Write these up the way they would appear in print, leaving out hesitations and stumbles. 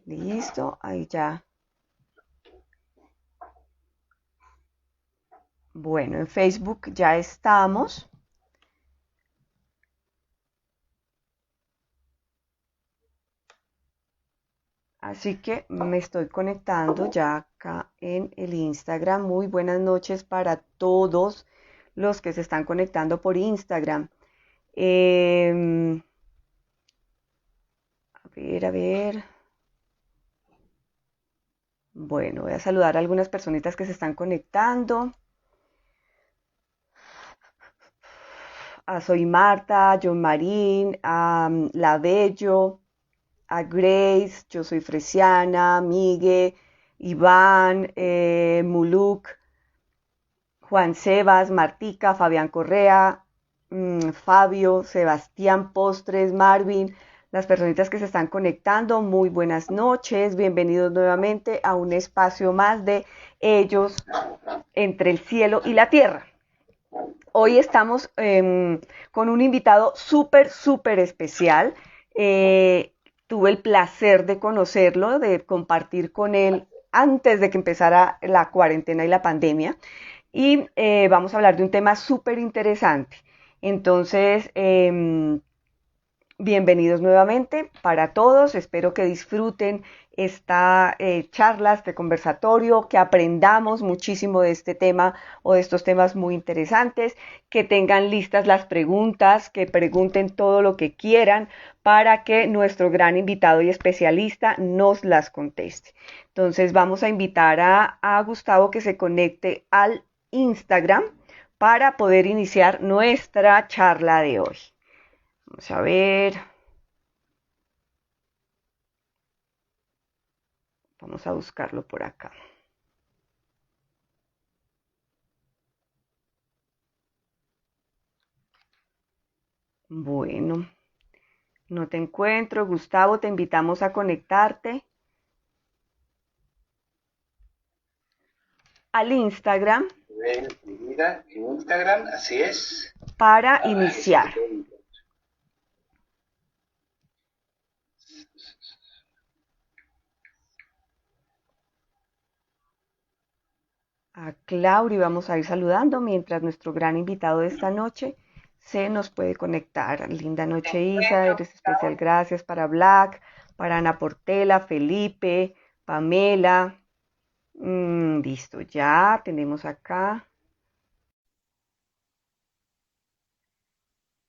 Listo, ahí ya. Bueno, en Facebook ya estamos. Así que me estoy conectando ya acá en el Instagram. Muy buenas noches para todos los que se están conectando por Instagram. A ver. Bueno, voy a saludar a algunas personitas que se están conectando. Soy Marta, John Marín, La Bello, a Grace, yo soy Fresiana, Migue, Iván, Muluk, Juan Sebas, Martica, Fabián Correa, Fabio, Sebastián Postres, Marvin, las personitas que se están conectando, muy buenas noches, bienvenidos nuevamente a un espacio más de ellos entre el cielo y la tierra. Hoy estamos con un invitado súper especial. Tuve el placer de conocerlo, de compartir con él antes de que empezara la cuarentena y la pandemia. Y vamos a hablar de un tema súper interesante. Entonces, bienvenidos nuevamente para todos. Espero que disfruten esta charla, este conversatorio, que aprendamos muchísimo de este tema o de estos temas muy interesantes, que tengan listas las preguntas, que pregunten todo lo que quieran para que nuestro gran invitado y especialista nos las conteste. Entonces vamos a invitar a Gustavo que se conecte al Instagram para poder iniciar nuestra charla de hoy. Vamos a ver. Vamos a buscarlo por acá. Bueno, no te encuentro. Gustavo, te invitamos a conectarte al Instagram Mi vida en Instagram, así es. para A ver si iniciar. te puedo encontrar. A Claudia y vamos a ir saludando mientras nuestro gran invitado de esta noche se nos puede conectar. Linda noche, Isa, eres especial. Gracias para Black, para Ana Portela, Felipe, Pamela. Listo, ya tenemos acá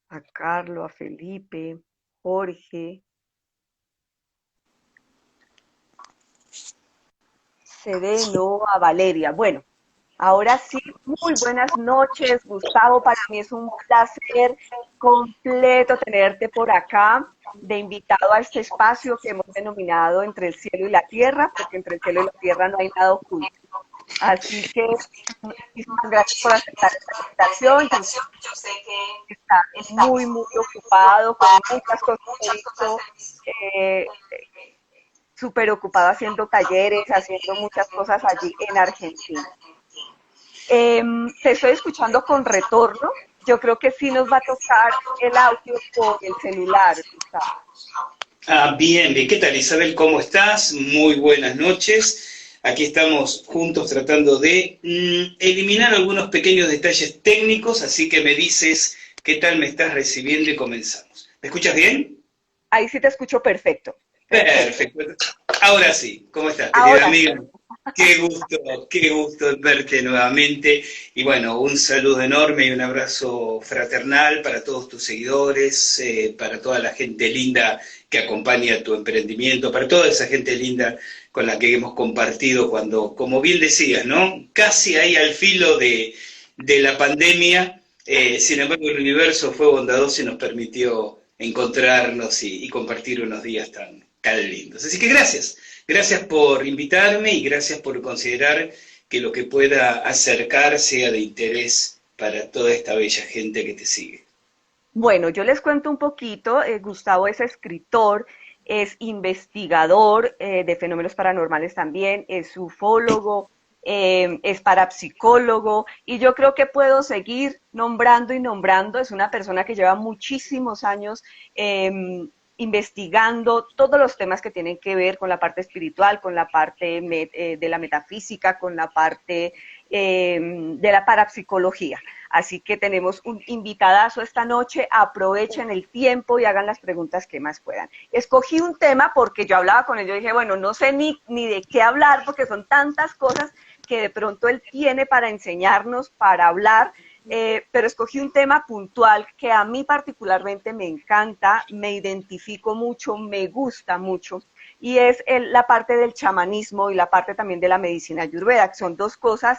a Carlos, a Felipe, Jorge, Cedeno, a Valeria. Bueno, ahora sí, muy buenas noches, Gustavo. Para mí es un placer completo tenerte por acá, de invitado a este espacio que hemos denominado Entre el cielo y la tierra, porque entre el cielo y la tierra no hay nada oculto. Así que muchísimas gracias por aceptar esta invitación. Yo sé que está muy ocupado con muchas cosas que he visto. Eh, Súper ocupado haciendo talleres, haciendo muchas cosas allí en Argentina. Te estoy escuchando con retorno. Yo creo que sí nos va a tocar el audio por el celular, Gustavo. Bien, bien. ¿Qué tal, Isabel? ¿Cómo estás? Muy buenas noches. Aquí estamos juntos tratando de eliminar algunos pequeños detalles técnicos, así que me dices qué tal me estás recibiendo y comenzamos. ¿Me escuchas bien? Ahí sí te escucho perfecto, perfecto. Perfecto. Ahora sí, ¿cómo estás, querida Ahora sí. amiga? Qué gusto verte nuevamente. Y bueno, un saludo enorme y un abrazo fraternal para todos tus seguidores, para toda la gente linda que acompaña tu emprendimiento, para toda esa gente linda con la que hemos compartido cuando, como bien decías, ¿no? Casi ahí al filo de la pandemia, sin embargo el universo fue bondadoso y nos permitió encontrarnos y compartir unos días tan lindos. Así que gracias. Gracias por invitarme y gracias por considerar que lo que pueda acercar sea de interés para toda esta bella gente que te sigue. Bueno, yo les cuento un poquito. Gustavo es escritor, es investigador de fenómenos paranormales también, es ufólogo, es parapsicólogo y yo creo que puedo seguir nombrando y nombrando. Es una persona que lleva muchísimos años investigando todos los temas que tienen que ver con la parte espiritual, con la parte de la metafísica, con la parte de la parapsicología. Así que tenemos un invitadazo esta noche, aprovechen el tiempo y hagan las preguntas que más puedan. Escogí un tema porque yo hablaba con él, yo dije, bueno, no sé ni de qué hablar porque son tantas cosas que de pronto él tiene para enseñarnos, para hablar, pero escogí un tema puntual que a mí particularmente me encanta, me identifico mucho, me gusta mucho, y es la parte del chamanismo y la parte también de la medicina ayurveda, que son dos cosas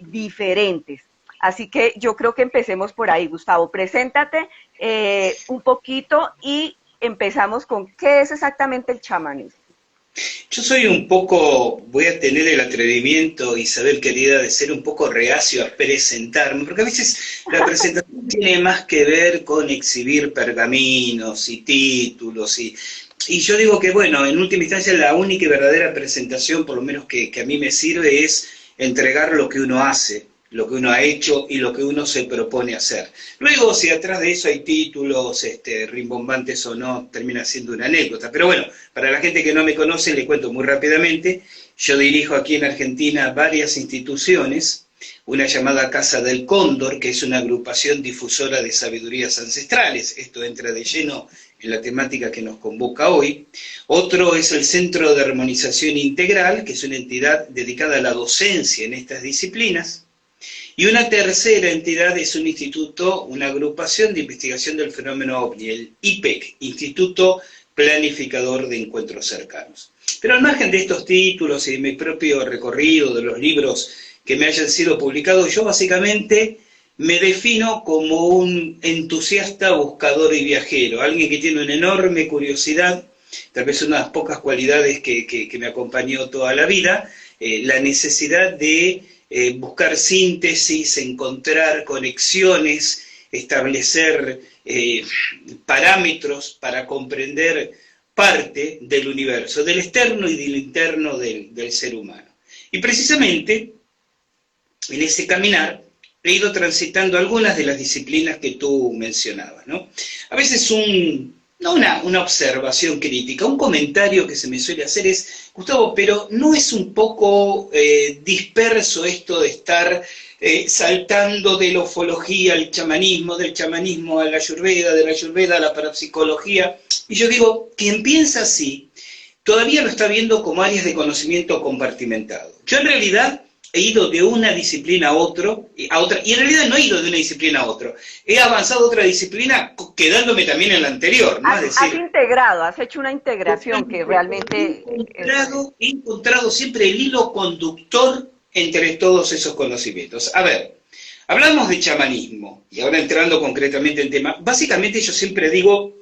diferentes. Así que yo creo que empecemos por ahí, Gustavo. Preséntate un poquito y empezamos con qué es exactamente el chamanismo. Yo soy un poco, voy a tener el atrevimiento, Isabel querida, de ser un poco reacio a presentarme, porque a veces la presentación tiene más que ver con exhibir pergaminos y títulos, y yo digo que, bueno, en última instancia la única y verdadera presentación, por lo menos que a mí me sirve, es entregar lo que uno hace, lo que uno ha hecho y lo que uno se propone hacer. Luego, si atrás de eso hay títulos rimbombantes o no, termina siendo una anécdota. Pero bueno, para la gente que no me conoce, le cuento muy rápidamente. Yo dirijo aquí en Argentina varias instituciones, una llamada Casa del Cóndor, que es una agrupación difusora de sabidurías ancestrales. Esto entra de lleno en la temática que nos convoca hoy. Otro es el Centro de Armonización Integral, que es una entidad dedicada a la docencia en estas disciplinas. Y una tercera entidad es un instituto, una agrupación de investigación del fenómeno OVNI, el IPEC, Instituto Planificador de Encuentros Cercanos. Pero al margen de estos títulos y de mi propio recorrido, de los libros que me hayan sido publicados, yo básicamente me defino como un entusiasta buscador y viajero, alguien que tiene una enorme curiosidad, tal vez una de las pocas cualidades que me acompañó toda la vida, la necesidad de buscar síntesis, encontrar conexiones, establecer parámetros para comprender parte del universo, del externo y del interno del ser humano. Y precisamente en ese caminar he ido transitando algunas de las disciplinas que tú mencionabas, ¿no? A veces no una observación crítica, un comentario que se me suele hacer es, Gustavo, pero ¿no es un poco disperso esto de estar saltando de la ufología al chamanismo, del chamanismo a la ayurveda, de la ayurveda a la parapsicología? Y yo digo, quien piensa así, todavía lo está viendo como áreas de conocimiento compartimentado. Yo en realidad he ido de una disciplina a otra, y en realidad no he ido de una disciplina a otra. He avanzado a otra disciplina quedándome también en la anterior, ¿no? Has integrado, has hecho una integración que realmente... He encontrado siempre el hilo conductor entre todos esos conocimientos. A ver, hablamos de chamanismo, y ahora entrando concretamente en tema, básicamente yo siempre digo,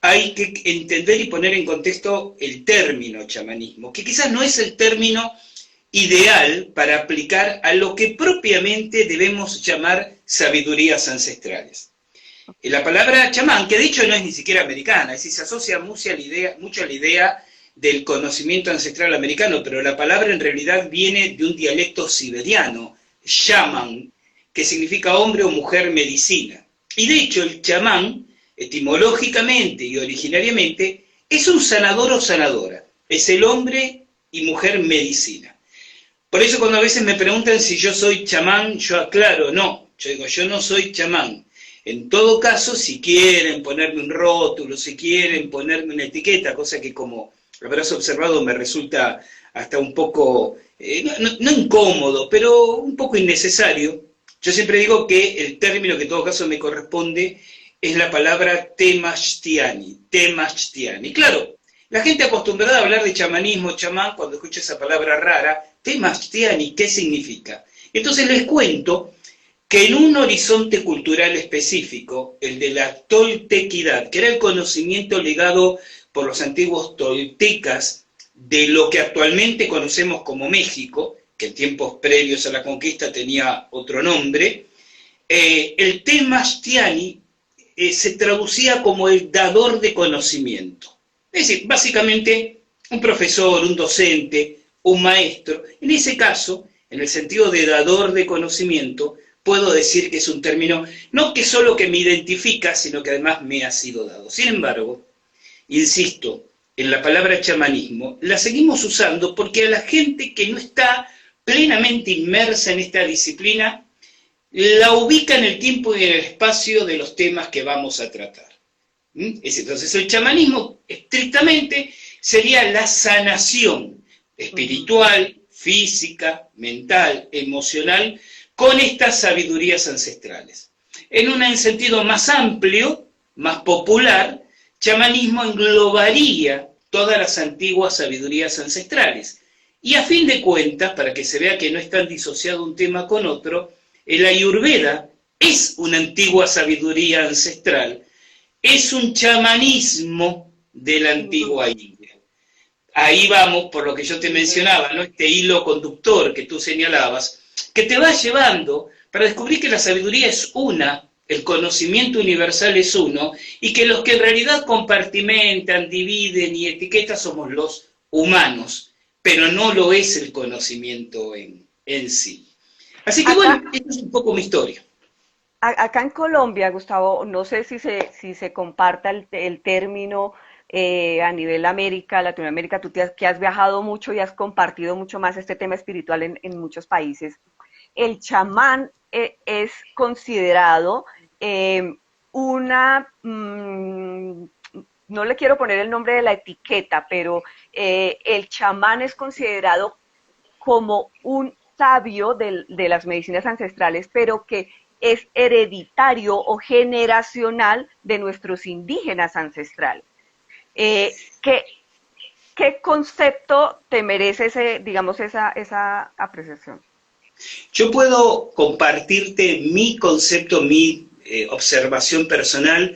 hay que entender y poner en contexto el término chamanismo, que quizás no es el término ideal para aplicar a lo que propiamente debemos llamar sabidurías ancestrales. La palabra chamán, que de hecho no es ni siquiera americana, es decir, se asocia mucho a la idea del conocimiento ancestral americano, pero la palabra en realidad viene de un dialecto siberiano, shaman, que significa hombre o mujer medicina. Y de hecho el chamán, etimológicamente y originariamente, es un sanador o sanadora, es el hombre y mujer medicina. Por eso cuando a veces me preguntan si yo soy chamán, yo aclaro, no, yo digo, yo no soy chamán. En todo caso, si quieren ponerme un rótulo, si quieren ponerme una etiqueta, cosa que como habrás observado me resulta hasta un poco, no incómodo, pero un poco innecesario, yo siempre digo que el término que en todo caso me corresponde es la palabra temachtiani. Claro, la gente acostumbrada a hablar de chamanismo, chamán, cuando escucha esa palabra rara, temachtiani, ¿qué significa? Entonces les cuento que en un horizonte cultural específico, el de la toltequidad, que era el conocimiento legado por los antiguos toltecas de lo que actualmente conocemos como México, que en tiempos previos a la conquista tenía otro nombre, el temachtiani se traducía como el dador de conocimiento. Es decir, básicamente un profesor, un docente, un maestro. En ese caso, en el sentido de dador de conocimiento, puedo decir que es un término no que solo que me identifica, sino que además me ha sido dado. Sin embargo, insisto, en la palabra chamanismo, la seguimos usando porque a la gente que no está plenamente inmersa en esta disciplina, la ubica en el tiempo y en el espacio de los temas que vamos a tratar. Entonces el chamanismo estrictamente sería la sanación espiritual, física, mental, emocional, con estas sabidurías ancestrales. En un sentido más amplio, más popular, chamanismo englobaría todas las antiguas sabidurías ancestrales. Y a fin de cuentas, para que se vea que no es tan disociado un tema con otro, el Ayurveda es una antigua sabiduría ancestral, es un chamanismo de la antigua India. Ahí vamos, por lo que yo te mencionaba, ¿no? Este hilo conductor que tú señalabas, que te va llevando para descubrir que la sabiduría es una, el conocimiento universal es uno, y que los que en realidad compartimentan, dividen y etiquetan somos los humanos, pero no lo es el conocimiento en sí. Así que bueno, esta es un poco mi historia. Acá en Colombia, Gustavo, no sé si se comparta el término a nivel América, Latinoamérica, que has viajado mucho y has compartido mucho más este tema espiritual en muchos países. El chamán es considerado no le quiero poner el nombre de la etiqueta, pero el chamán es considerado como un sabio de las medicinas ancestrales, pero que es hereditario o generacional de nuestros indígenas ancestrales. ¿Qué concepto te merece esa apreciación? Yo puedo compartirte mi concepto, mi observación personal,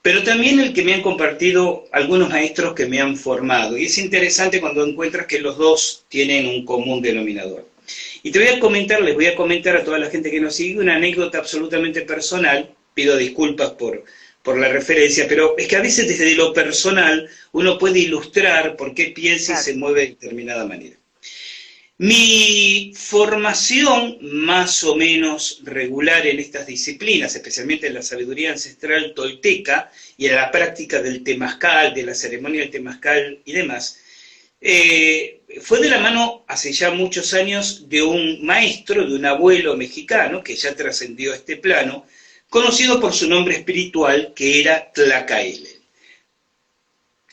pero también el que me han compartido algunos maestros que me han formado. Y es interesante cuando encuentras que los dos tienen un común denominador. Y les voy a comentar a toda la gente que nos sigue una anécdota absolutamente personal. Pido disculpas por la referencia, pero es que a veces desde lo personal uno puede ilustrar por qué piensa y se mueve de determinada manera. Mi formación más o menos regular en estas disciplinas, especialmente en la sabiduría ancestral tolteca y en la práctica del temazcal, de la ceremonia del temazcal y demás, fue de la mano hace ya muchos años de un maestro, de un abuelo mexicano que ya trascendió este plano, conocido por su nombre espiritual que era Tlacaele.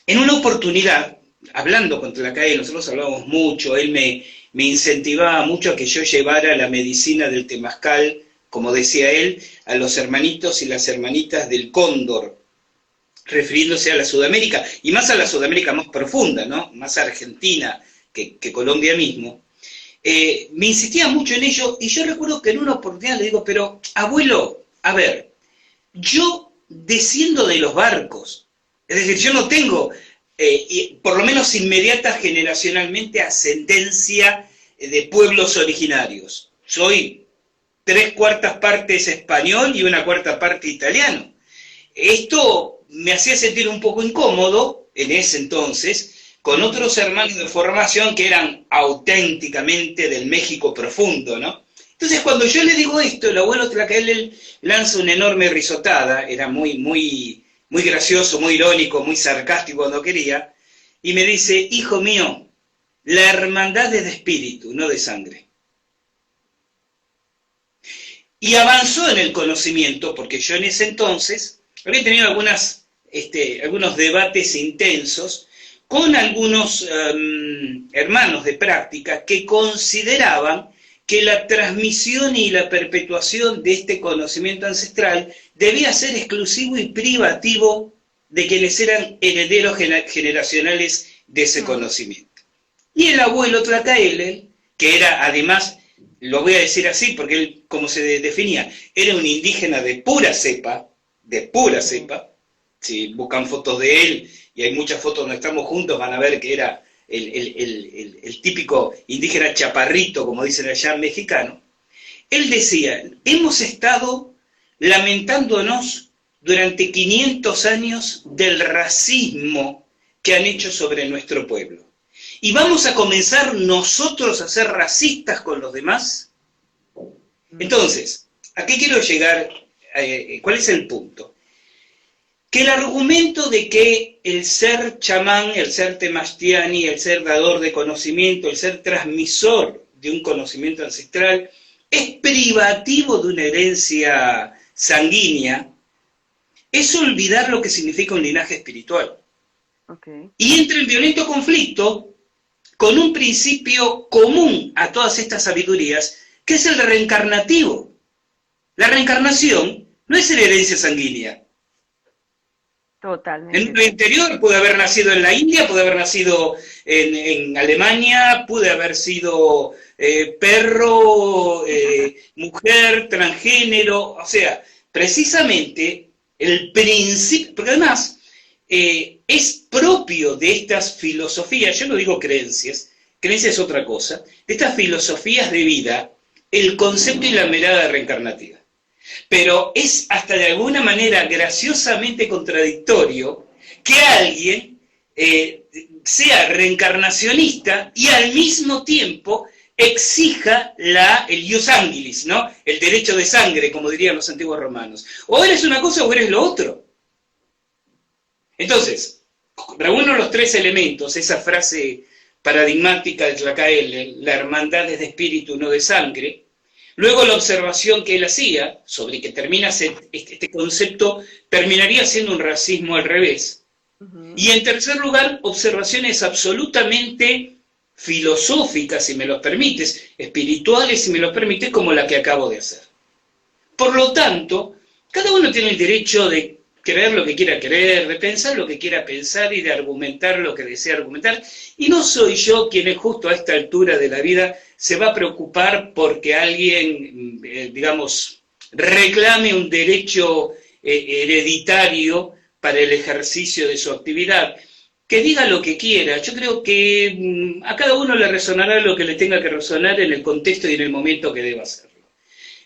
En una oportunidad, hablando con Tlacaele, nosotros hablábamos mucho, él me incentivaba mucho a que yo llevara la medicina del temazcal, como decía él, a los hermanitos y las hermanitas del Cóndor, refiriéndose a la Sudamérica, y más a la Sudamérica más profunda, ¿no? Más Argentina que Colombia mismo. Me insistía mucho en ello, y yo recuerdo que en una oportunidad le digo, pero abuelo, a ver, yo desciendo de los barcos, es decir, yo no tengo, por lo menos inmediata generacionalmente, ascendencia de pueblos originarios. Soy 3/4 partes español y 1/4 parte italiano. Esto me hacía sentir un poco incómodo en ese entonces, con otros hermanos de formación que eran auténticamente del México profundo, ¿no? Entonces, cuando yo le digo esto, el abuelo Tlacaele lanza una enorme risotada, era muy gracioso, muy irónico, muy sarcástico cuando quería, y me dice, hijo mío, la hermandad es de espíritu, no de sangre. Y avanzó en el conocimiento, porque yo en ese entonces había tenido algunos debates intensos con algunos hermanos de práctica que consideraban que la transmisión y la perpetuación de este conocimiento ancestral debía ser exclusivo y privativo de quienes eran herederos generacionales de ese conocimiento. Y el abuelo Tlacaele, que era además, lo voy a decir así porque él, como se definía, era un indígena de pura cepa, si buscan fotos de él, y hay muchas fotos donde estamos juntos, van a ver que era el típico indígena chaparrito, como dicen allá en mexicano. Él decía, hemos estado lamentándonos durante 500 años del racismo que han hecho sobre nuestro pueblo. ¿Y vamos a comenzar nosotros a ser racistas con los demás? Entonces, ¿a qué quiero llegar? ¿Cuál es el punto? que el argumento de que el ser chamán, el ser temashtiani, el ser dador de conocimiento, el ser transmisor de un conocimiento ancestral, es privativo de una herencia sanguínea, es olvidar lo que significa un linaje espiritual. Okay. Y entra en violento conflicto con un principio común a todas estas sabidurías, que es el reencarnativo. La reencarnación no es la herencia sanguínea. Totalmente. En el interior pude haber nacido en la India, pude haber nacido en Alemania, pude haber sido perro, mujer, transgénero, o sea, precisamente el principio, porque además es propio de estas filosofías, yo no digo creencias, creencia es otra cosa, de estas filosofías de vida, el concepto y la mirada reencarnativa. Pero es hasta de alguna manera graciosamente contradictorio que alguien sea reencarnacionista y al mismo tiempo exija el ius sanguinis, ¿no? El derecho de sangre, como dirían los antiguos romanos. O eres una cosa o eres lo otro. Entonces, reúno los tres elementos, esa frase paradigmática de Tlacael, la hermandad es de espíritu, no de sangre. Luego la observación que él hacía sobre que este concepto terminaría siendo un racismo al revés. Y en tercer lugar, observaciones absolutamente filosóficas, si me lo permites, espirituales, si me lo permites, como la que acabo de hacer. Por lo tanto, cada uno tiene el derecho de creer lo que quiera creer, de pensar lo que quiera pensar y de argumentar lo que desea argumentar. Y no soy yo quien justo a esta altura de la vida se va a preocupar porque alguien, digamos, reclame un derecho hereditario para el ejercicio de su actividad. Que diga lo que quiera. Yo creo que a cada uno le resonará lo que le tenga que resonar en el contexto y en el momento que deba hacerlo.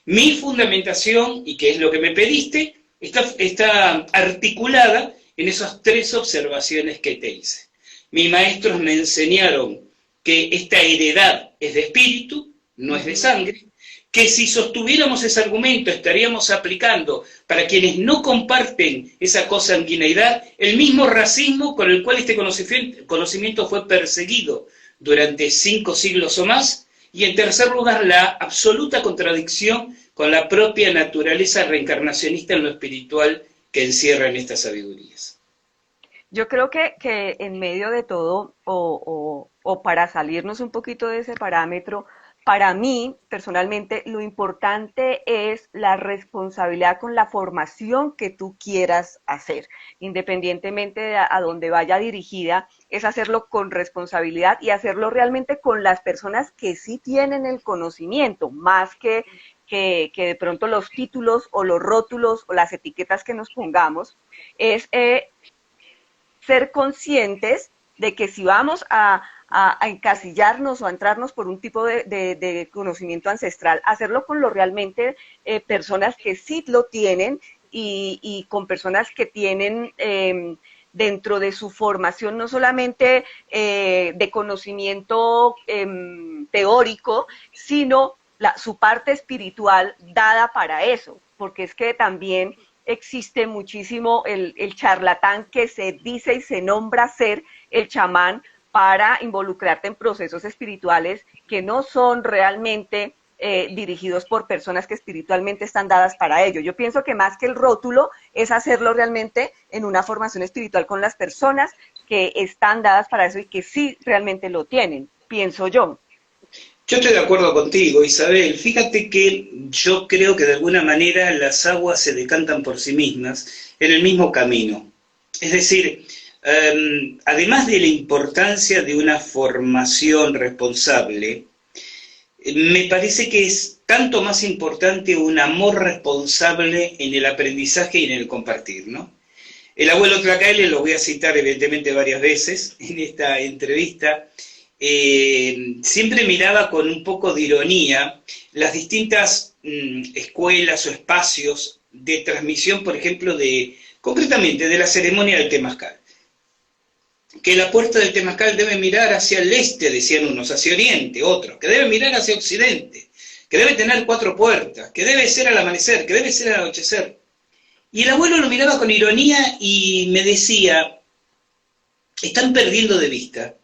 Mi fundamentación, y que es lo que me pediste, está articulada en esas tres observaciones que te hice. Mis maestros me enseñaron que esta heredad es de espíritu, no es de sangre, que si sostuviéramos ese argumento estaríamos aplicando para quienes no comparten esa consanguineidad el mismo racismo con el cual este conocimiento fue perseguido durante 5 siglos o más, y en tercer lugar la absoluta contradicción con la propia naturaleza reencarnacionista en lo espiritual que encierran estas sabidurías. Yo creo que en medio de todo, o para salirnos un poquito de ese parámetro, para mí, personalmente, lo importante es la responsabilidad con la formación que tú quieras hacer, independientemente de a dónde vaya dirigida, es hacerlo con responsabilidad y hacerlo realmente con las personas que sí tienen el conocimiento, más que de pronto los títulos o los rótulos o las etiquetas que nos pongamos, es ser conscientes de que si vamos a encasillarnos o a entrarnos por un tipo de conocimiento ancestral, hacerlo con lo realmente personas que sí lo tienen y con personas que tienen dentro de su formación no solamente de conocimiento teórico, sino su parte espiritual dada para eso, porque es que también existe muchísimo el charlatán que se dice y se nombra ser el chamán para involucrarte en procesos espirituales que no son realmente dirigidos por personas que espiritualmente están dadas para ello. Yo pienso que más que el rótulo es hacerlo realmente en una formación espiritual con las personas que están dadas para eso y que sí realmente lo tienen, pienso yo. Yo estoy de acuerdo contigo, Isabel. Fíjate que yo creo que de alguna manera las aguas se decantan por sí mismas en el mismo camino. Es decir, además de la importancia de una formación responsable, me parece que es tanto más importante un amor responsable en el aprendizaje y en el compartir, ¿no? El abuelo Tlacaele, lo voy a citar evidentemente varias veces en esta entrevista, siempre miraba con un poco de ironía las distintas escuelas o espacios de transmisión, por ejemplo, concretamente de la ceremonia del Temazcal. Que la puerta del Temazcal debe mirar hacia el este, decían unos, hacia oriente, otros, que debe mirar hacia occidente, que debe tener 4 puertas, que debe ser al amanecer, que debe ser al anochecer. Y el abuelo lo miraba con ironía y me decía, están perdiendo de vista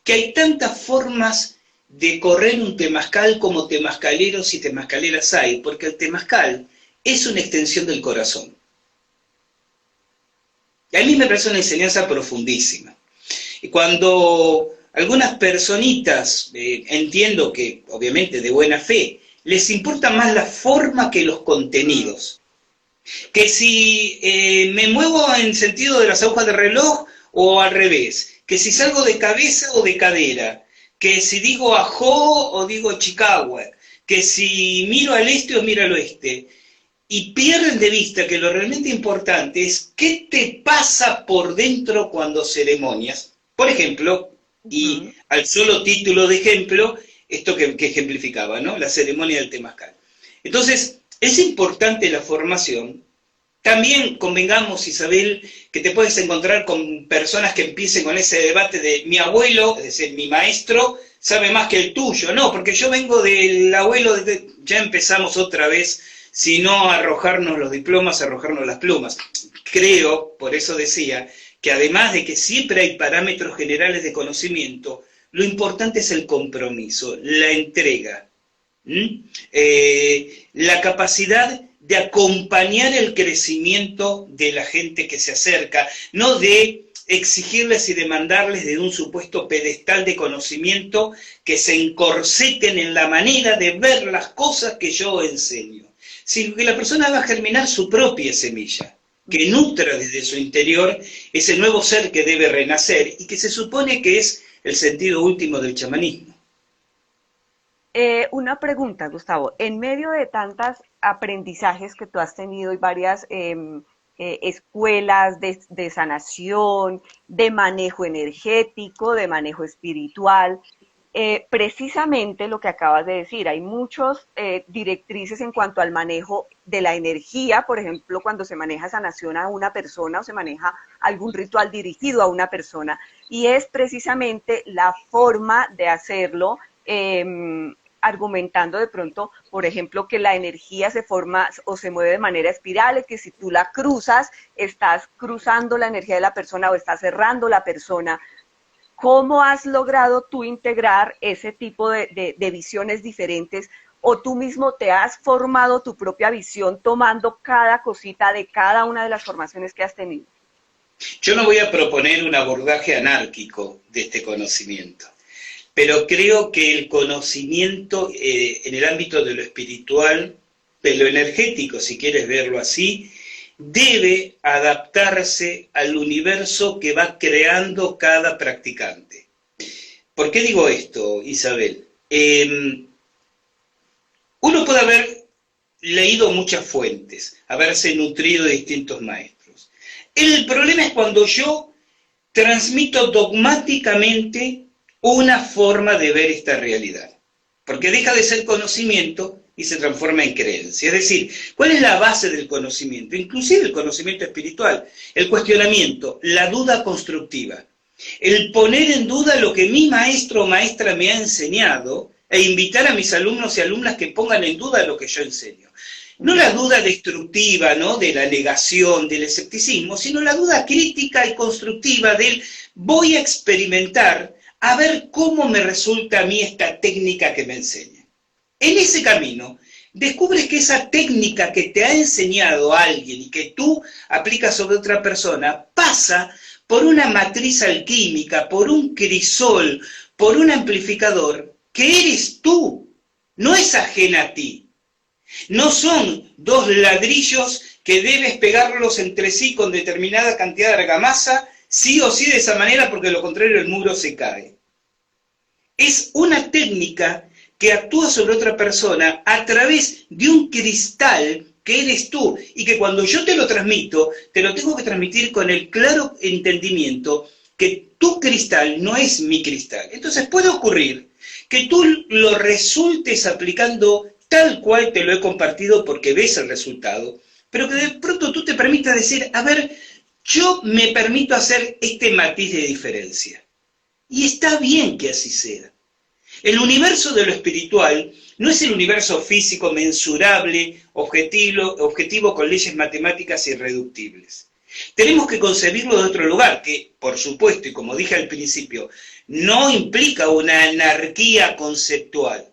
que hay tantas formas de correr un temazcal como temazcaleros y temazcaleras hay, porque el temazcal es una extensión del corazón. Y a mí me parece una enseñanza profundísima. Y cuando algunas personitas, entiendo que obviamente de buena fe, les importa más la forma que los Mm, contenidos. Que si me muevo en sentido de las agujas del reloj o al revés, que si salgo de cabeza o de cadera, que si digo ajó o digo Chicago, que si miro al este o miro al oeste, y pierden de vista que lo realmente importante es qué te pasa por dentro cuando ceremonias. Por ejemplo, y ujú. al solo título de ejemplo, esto que ejemplificaba, ¿no? La ceremonia del temazcal. Entonces, es importante la formación. También convengamos, Isabel, que te puedes encontrar con personas que empiecen con ese debate de mi abuelo, es decir, mi maestro, sabe más que el tuyo. No, porque yo vengo del abuelo, ya empezamos otra vez, si no arrojarnos los diplomas, arrojarnos las plumas. Creo, por eso decía, que además de que siempre hay parámetros generales de conocimiento, lo importante es el compromiso, la entrega. La capacidad de acompañar el crecimiento de la gente que se acerca, no de exigirles y demandarles de un supuesto pedestal de conocimiento que se encorseten en la manera de ver las cosas que yo enseño, sino que la persona va a germinar su propia semilla, que nutra desde su interior ese nuevo ser que debe renacer y que se supone que es el sentido último del chamanismo. Una pregunta, Gustavo. En medio de tantos aprendizajes que tú has tenido y varias escuelas de sanación, de manejo energético, de manejo espiritual, precisamente lo que acabas de decir, hay muchas directrices en cuanto al manejo de la energía, por ejemplo, cuando se maneja sanación a una persona o se maneja algún ritual dirigido a una persona, y es precisamente la forma de hacerlo. Argumentando de pronto, por ejemplo, que la energía se forma o se mueve de manera espiral, que si tú la cruzas, estás cruzando la energía de la persona o estás cerrando la persona. ¿Cómo has logrado tú integrar ese tipo de visiones diferentes? ¿O tú mismo te has formado tu propia visión tomando cada cosita de cada una de las formaciones que has tenido? Yo no voy a proponer un abordaje anárquico de este conocimiento, pero creo que el conocimiento en el ámbito de lo espiritual, de lo energético, si quieres verlo así, debe adaptarse al universo que va creando cada practicante. ¿Por qué digo esto, Isabel? Uno puede haber leído muchas fuentes, haberse nutrido de distintos maestros. El problema es cuando yo transmito dogmáticamente una forma de ver esta realidad, porque deja de ser conocimiento y se transforma en creencia. Es decir, ¿cuál es la base del conocimiento? Inclusive el conocimiento espiritual, el cuestionamiento, la duda constructiva, el poner en duda lo que mi maestro o maestra me ha enseñado e invitar a mis alumnos y alumnas que pongan en duda lo que yo enseño. No la Uh-huh. duda destructiva, ¿no?, de la negación, del escepticismo, sino la duda crítica y constructiva del voy a experimentar a ver cómo me resulta a mí esta técnica que me enseña. En ese camino, descubres que esa técnica que te ha enseñado alguien y que tú aplicas sobre otra persona pasa por una matriz alquímica, por un crisol, por un amplificador, que eres tú, no es ajena a ti. No son dos ladrillos que debes pegarlos entre sí con determinada cantidad de argamasa, sí o sí de esa manera, porque de lo contrario el muro se cae. Es una técnica que actúa sobre otra persona a través de un cristal que eres tú, y que cuando yo te lo transmito, te lo tengo que transmitir con el claro entendimiento que tu cristal no es mi cristal. Entonces puede ocurrir que tú lo resultes aplicando tal cual te lo he compartido porque ves el resultado, pero que de pronto tú te permitas decir, a ver, yo me permito hacer este matiz de diferencia. Y está bien que así sea. El universo de lo espiritual no es el universo físico mensurable, objetivo con leyes matemáticas irreductibles. Tenemos que concebirlo de otro lugar, que, por supuesto, y como dije al principio, no implica una anarquía conceptual,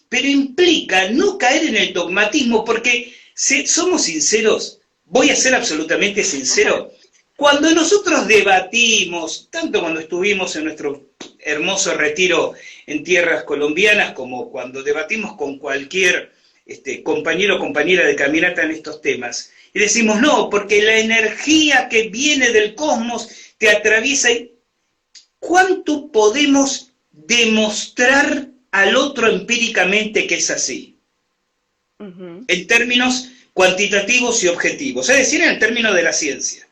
pero implica no caer en el dogmatismo, porque si somos sinceros, voy a ser absolutamente sincero, cuando nosotros debatimos, tanto cuando estuvimos en nuestro hermoso retiro en tierras colombianas, como cuando debatimos con cualquier compañero o compañera de caminata en estos temas, y decimos, no, porque la energía que viene del cosmos te atraviesa. ¿Cuánto podemos demostrar al otro empíricamente que es así? En términos cuantitativos y objetivos, es decir, en el término de la ciencia.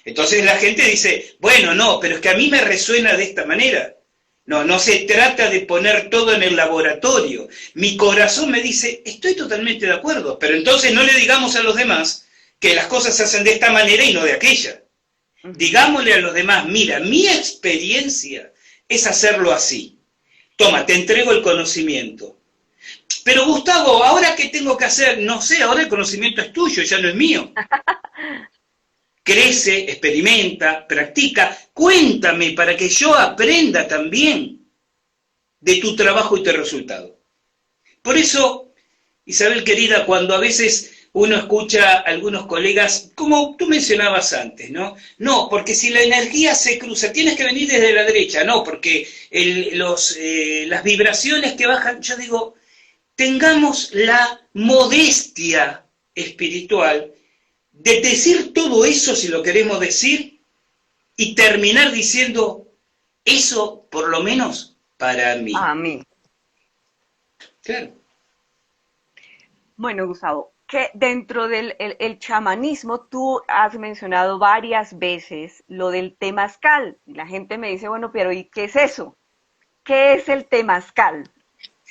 Entonces la gente dice, bueno, no, pero es que a mí me resuena de esta manera. No, no se trata de poner todo en el laboratorio. Mi corazón me dice, estoy totalmente de acuerdo, pero entonces no le digamos a los demás que las cosas se hacen de esta manera y no de aquella. Digámosle a los demás, mira, mi experiencia es hacerlo así. Toma, te entrego el conocimiento. Pero Gustavo, ¿ahora qué tengo que hacer? No sé, ahora el conocimiento es tuyo, ya no es mío. Crece, experimenta, practica, cuéntame para que yo aprenda también de tu trabajo y tu resultado. Por eso, Isabel querida, cuando a veces uno escucha a algunos colegas, como tú mencionabas antes, ¿no? No, porque si la energía se cruza, tienes que venir desde la derecha, no, porque las vibraciones que bajan, yo digo, tengamos la modestia espiritual de decir todo eso si lo queremos decir y terminar diciendo eso por lo menos para mí. A mí. Claro. Bueno, Gustavo, que dentro del el chamanismo tú has mencionado varias veces lo del temazcal. Y la gente me dice, bueno, pero ¿y qué es eso? ¿Qué es el temazcal?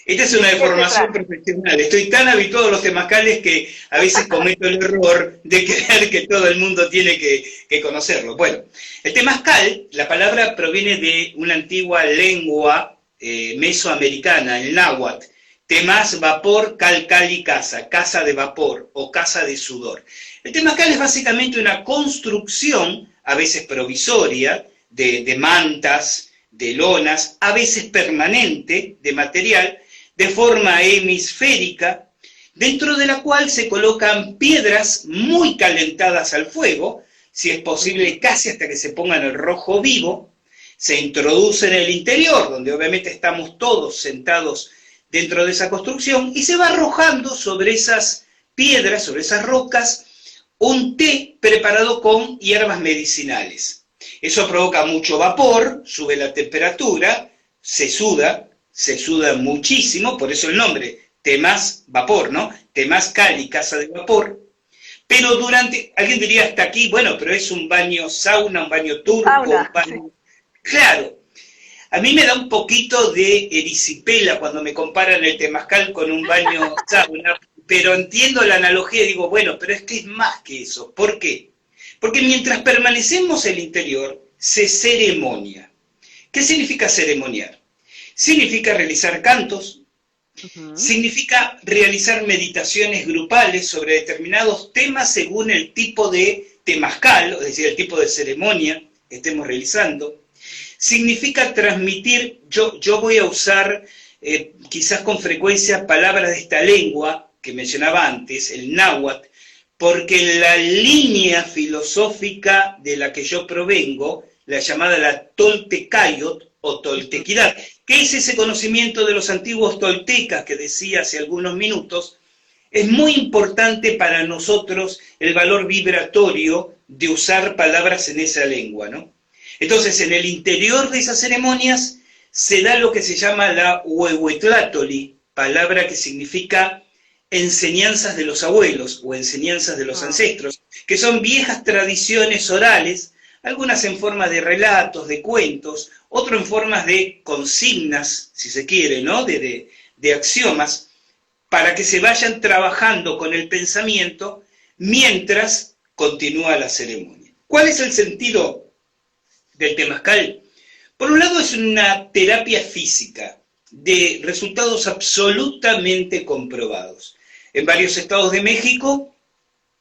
Esta es una deformación profesional. Estoy tan habituado a los temazcales que a veces cometo el error de creer que todo el mundo tiene que conocerlo. Bueno, el temazcal, la palabra proviene de una antigua lengua mesoamericana, el náhuatl. Temaz, vapor, cal y casa, casa de vapor o casa de sudor. El temazcal es básicamente una construcción, a veces provisoria, de mantas, de lonas, a veces permanente, de material, de forma hemisférica, dentro de la cual se colocan piedras muy calentadas al fuego, si es posible casi hasta que se pongan el rojo vivo, se introduce en el interior, donde obviamente estamos todos sentados dentro de esa construcción, y se va arrojando sobre esas piedras, sobre esas rocas, un té preparado con hierbas medicinales. Eso provoca mucho vapor, sube la temperatura, se suda muchísimo, por eso el nombre, temaz, vapor, ¿no? Temazcal y casa de vapor. Pero alguien diría hasta aquí, bueno, pero es un baño sauna, un baño turco, Sauna, un baño... sí. Claro, a mí me da un poquito de erisipela cuando me comparan el temazcal con un baño sauna, pero entiendo la analogía y digo, bueno, pero es que es más que eso. ¿Por qué? Porque mientras permanecemos en el interior, se ceremonia. ¿Qué significa ceremoniar? Significa realizar cantos, significa realizar meditaciones grupales sobre determinados temas según el tipo de temazcal, es decir, el tipo de ceremonia que estemos realizando. Significa transmitir, yo voy a usar quizás con frecuencia palabras de esta lengua que mencionaba antes, el náhuatl, porque la línea filosófica de la que yo provengo, la llamada la Toltecayot o Toltequidad, que es ese conocimiento de los antiguos toltecas que decía hace algunos minutos, es muy importante para nosotros el valor vibratorio de usar palabras en esa lengua, ¿no? Entonces, en el interior de esas ceremonias se da lo que se llama la Huehuetlátoli, palabra que significa enseñanzas de los abuelos o enseñanzas de los ancestros, que son viejas tradiciones orales, algunas en forma de relatos, de cuentos, otro en formas de consignas, si se quiere, ¿no? de axiomas, para que se vayan trabajando con el pensamiento mientras continúa la ceremonia. ¿Cuál es el sentido del temazcal? Por un lado es una terapia física, de resultados absolutamente comprobados. En varios estados de México,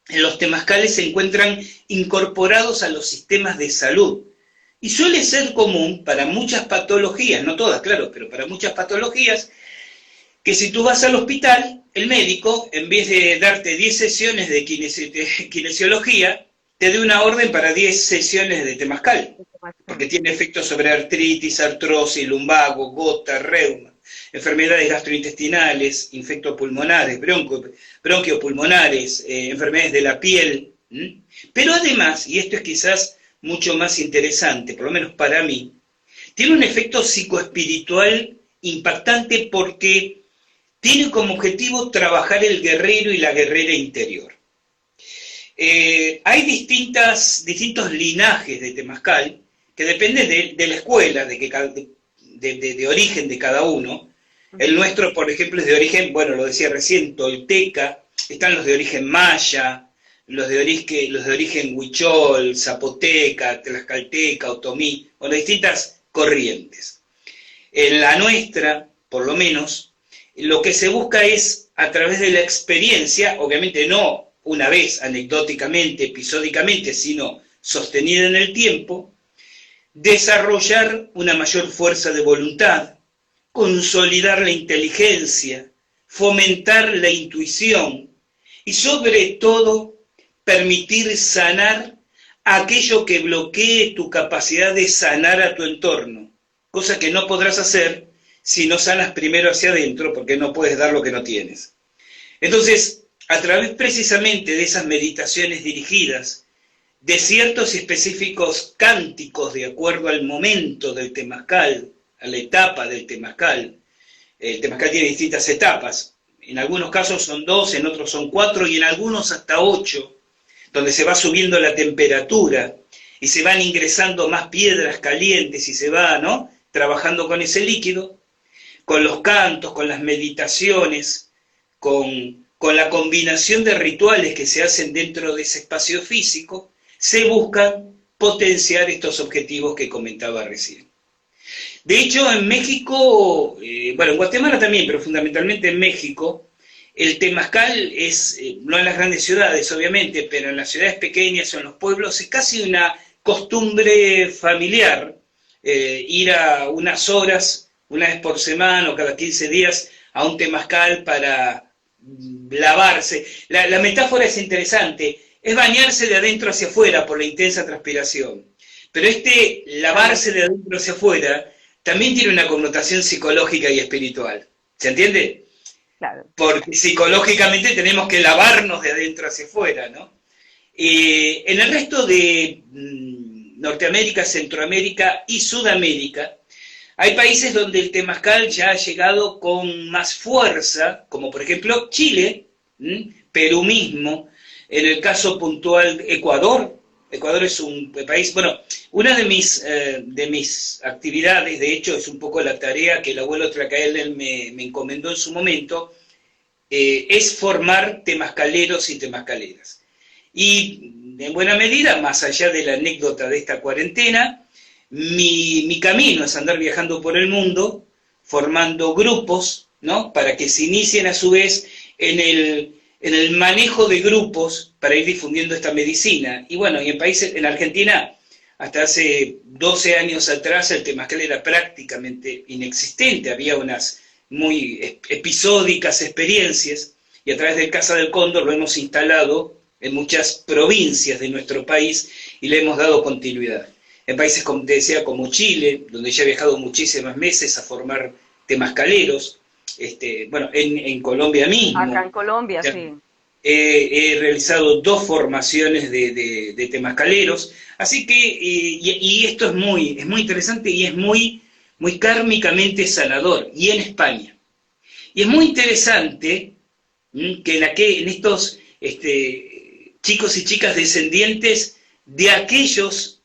los temazcales se encuentran incorporados a los sistemas de salud. Y suele ser común para muchas patologías, no todas, claro, pero para muchas patologías, que si tú vas al hospital, el médico, en vez de darte 10 sesiones de kinesiología, te dé una orden para 10 sesiones de temazcal, porque tiene efectos sobre artritis, artrosis, lumbago, gota, reuma, enfermedades gastrointestinales, infectopulmonares, bronquiopulmonares, enfermedades de la piel. Pero además, y esto es quizás mucho más interesante, por lo menos para mí, tiene un efecto psicoespiritual impactante porque tiene como objetivo trabajar el guerrero y la guerrera interior. Hay distintos linajes de temazcal que dependen de la escuela, de origen de cada uno. El nuestro, por ejemplo, es de origen, bueno, lo decía recién, tolteca, están los de origen maya, los de origen huichol, zapoteca, tlaxcalteca, otomí, o las distintas corrientes. En la nuestra, por lo menos, lo que se busca es, a través de la experiencia, obviamente no una vez, anecdóticamente, episódicamente, sino sostenida en el tiempo, desarrollar una mayor fuerza de voluntad, consolidar la inteligencia, fomentar la intuición y sobre todo permitir sanar aquello que bloquee tu capacidad de sanar a tu entorno, cosa que no podrás hacer si no sanas primero hacia adentro, porque no puedes dar lo que no tienes. Entonces, a través precisamente de esas meditaciones dirigidas, de ciertos y específicos cánticos de acuerdo al momento del temazcal, a la etapa del temazcal. El temazcal tiene distintas etapas, en algunos casos son 2, en otros son 4 y en algunos hasta 8, donde se va subiendo la temperatura y se van ingresando más piedras calientes y se va, ¿no?, trabajando con ese líquido, con los cantos, con las meditaciones, con la combinación de rituales que se hacen dentro de ese espacio físico, se buscan potenciar estos objetivos que comentaba recién. De hecho, en México, bueno, en Guatemala también, pero fundamentalmente en México, el temazcal es, no en las grandes ciudades, obviamente, pero en las ciudades pequeñas o en los pueblos, es casi una costumbre familiar, ir a unas horas, una vez por semana o cada 15 días, a un temazcal para lavarse. La metáfora es interesante, es bañarse de adentro hacia afuera por la intensa transpiración. Pero este lavarse de adentro hacia afuera también tiene una connotación psicológica y espiritual. ¿Se entiende? Claro. Porque psicológicamente tenemos que lavarnos de adentro hacia afuera, ¿no? En el resto de Norteamérica, Centroamérica y Sudamérica, hay países donde el temazcal ya ha llegado con más fuerza, como por ejemplo Chile, Perú mismo, en el caso puntual Ecuador. Ecuador es un país, bueno, una de mis actividades, de hecho, es un poco la tarea que el abuelo Tlacaelel me encomendó en su momento, es formar temazcaleros y temazcaleras. Y en buena medida, más allá de la anécdota de esta cuarentena, mi camino es andar viajando por el mundo, formando grupos, ¿no?, para que se inicien a su vez en el manejo de grupos para ir difundiendo esta medicina. Y bueno, y en Argentina, hasta hace 12 años atrás, el temazcal era prácticamente inexistente, había unas muy episódicas experiencias, y a través del Casa del Cóndor lo hemos instalado en muchas provincias de nuestro país y le hemos dado continuidad. En países, como te decía, como Chile, donde ya he viajado muchísimas veces a formar temazcaleros, bueno, en Colombia mismo. Acá en Colombia, ya, sí. He realizado 2 formaciones de temazcaleros, así que, y esto es muy interesante y es muy kármicamente sanador, y en España. Y es muy interesante que en estos chicos y chicas descendientes de aquellos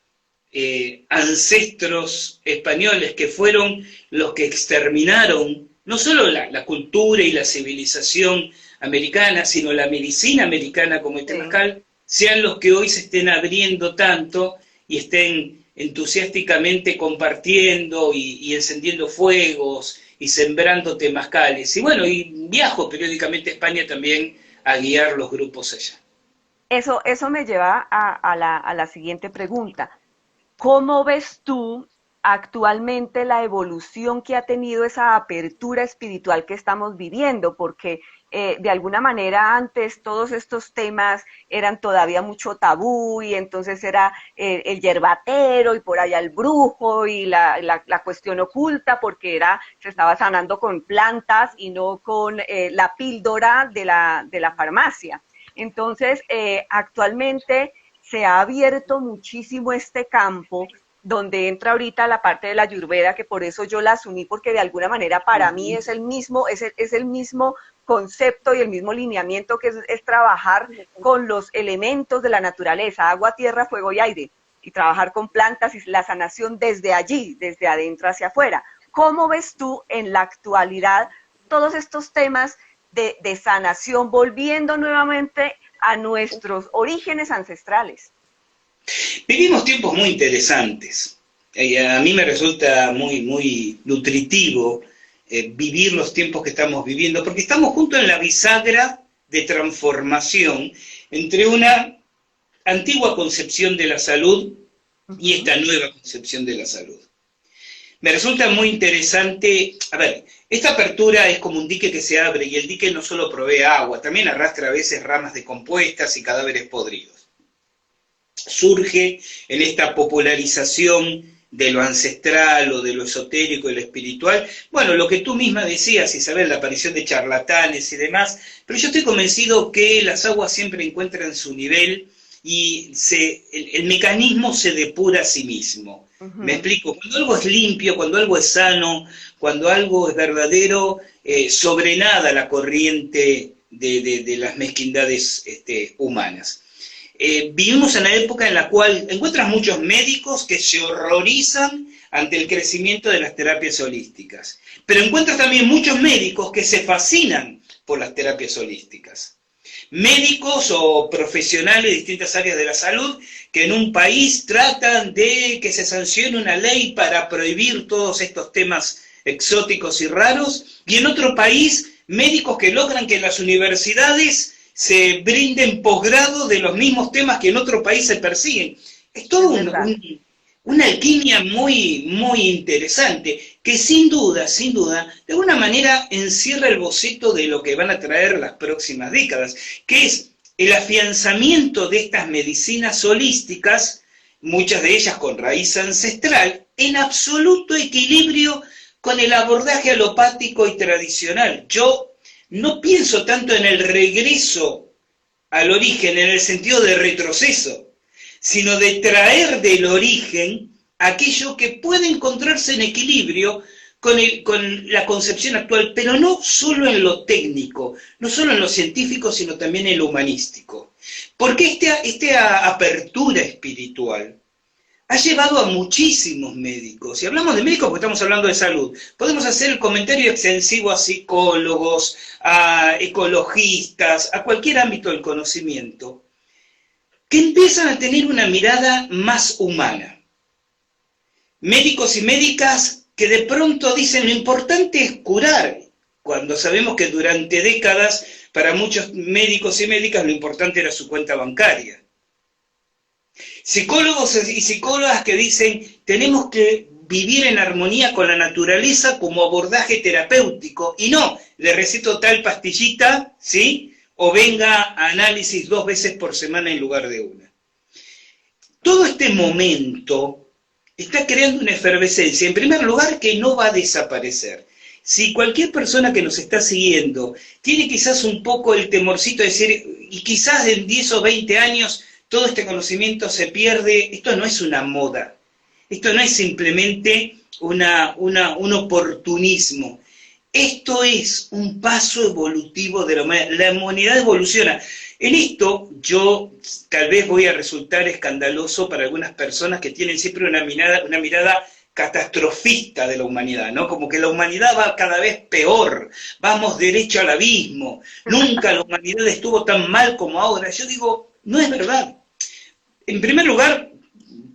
ancestros españoles que fueron los que exterminaron no solo la cultura y la civilización americana, sino la medicina americana como el temazcal, sean los que hoy se estén abriendo tanto y estén entusiásticamente compartiendo y encendiendo fuegos y sembrando temazcales. Y bueno, y viajo periódicamente a España también a guiar los grupos allá. Eso me lleva a la siguiente pregunta. ¿Cómo ves tú actualmente la evolución que ha tenido esa apertura espiritual que estamos viviendo? Porque de alguna manera antes todos estos temas eran todavía mucho tabú y entonces era el yerbatero y por allá el brujo y la cuestión oculta porque se estaba sanando con plantas y no con la píldora de la farmacia. Entonces, actualmente se ha abierto muchísimo este campo donde entra ahorita la parte de la Ayurveda, que por eso yo la asumí, porque de alguna manera para mí es es el mismo concepto y el mismo lineamiento que es trabajar con los elementos de la naturaleza, agua, tierra, fuego y aire, y trabajar con plantas y la sanación desde allí, desde adentro hacia afuera. ¿Cómo ves tú en la actualidad todos estos temas de sanación, volviendo nuevamente a nuestros orígenes ancestrales? Vivimos tiempos muy interesantes. A mí me resulta muy nutritivo vivir los tiempos que estamos viviendo, porque estamos junto en la bisagra de transformación entre una antigua concepción de la salud y esta nueva concepción de la salud. Me resulta muy interesante, a ver, esta apertura es como un dique que se abre y el dique no solo provee agua, también arrastra a veces ramas decompuestas y cadáveres podridos. Surge en esta popularización de lo ancestral o de lo esotérico y lo espiritual, bueno, lo que tú misma decías, Isabel, la aparición de charlatanes y demás, pero yo estoy convencido que las aguas siempre encuentran su nivel y el mecanismo se depura a sí mismo. Me explico, cuando algo es limpio, cuando algo es sano, cuando algo es verdadero, sobrenada la corriente de las mezquindades humanas. Vivimos en una época en la cual encuentras muchos médicos que se horrorizan ante el crecimiento de las terapias holísticas, pero encuentras también muchos médicos que se fascinan por las terapias holísticas. Médicos o profesionales de distintas áreas de la salud que en un país tratan de que se sancione una ley para prohibir todos estos temas exóticos y raros, y en otro país médicos que logran que en las universidades se brinden posgrado de los mismos temas que en otro país se persiguen. Es todo una alquimia muy interesante, que sin duda, de alguna manera encierra el boceto de lo que van a traer las próximas décadas, que es el afianzamiento de estas medicinas holísticas, muchas de ellas con raíz ancestral, en absoluto equilibrio con el abordaje alopático y tradicional. Yo no pienso tanto en el regreso al origen, en el sentido de retroceso, sino de traer del origen aquello que puede encontrarse en equilibrio con la concepción actual, pero no solo en lo técnico, no solo en lo científico, sino también en lo humanístico. Porque esta apertura espiritual ha llevado a muchísimos médicos, y hablamos de médicos porque estamos hablando de salud, podemos hacer el comentario extensivo a psicólogos, a ecologistas, a cualquier ámbito del conocimiento, que empiezan a tener una mirada más humana. Médicos y médicas que de pronto dicen lo importante es curar, cuando sabemos que durante décadas para muchos médicos y médicas lo importante era su cuenta bancaria. Psicólogos y psicólogas que dicen tenemos que vivir en armonía con la naturaleza como abordaje terapéutico y no, le receto tal pastillita, ¿sí? O venga a análisis 2 veces por semana en lugar de una. Todo este momento está creando una efervescencia, en primer lugar, que no va a desaparecer. Si cualquier persona que nos está siguiendo tiene quizás un poco el temorcito de decir, y quizás en 10 o 20 años todo este conocimiento se pierde, esto no es una moda, esto no es simplemente un oportunismo, esto es un paso evolutivo de la humanidad. La humanidad evoluciona. En esto yo tal vez voy a resultar escandaloso para algunas personas que tienen siempre una mirada catastrofista de la humanidad, ¿no? Como que la humanidad va cada vez peor, vamos derecho al abismo, nunca la humanidad estuvo tan mal como ahora. Yo digo, no es verdad. En primer lugar,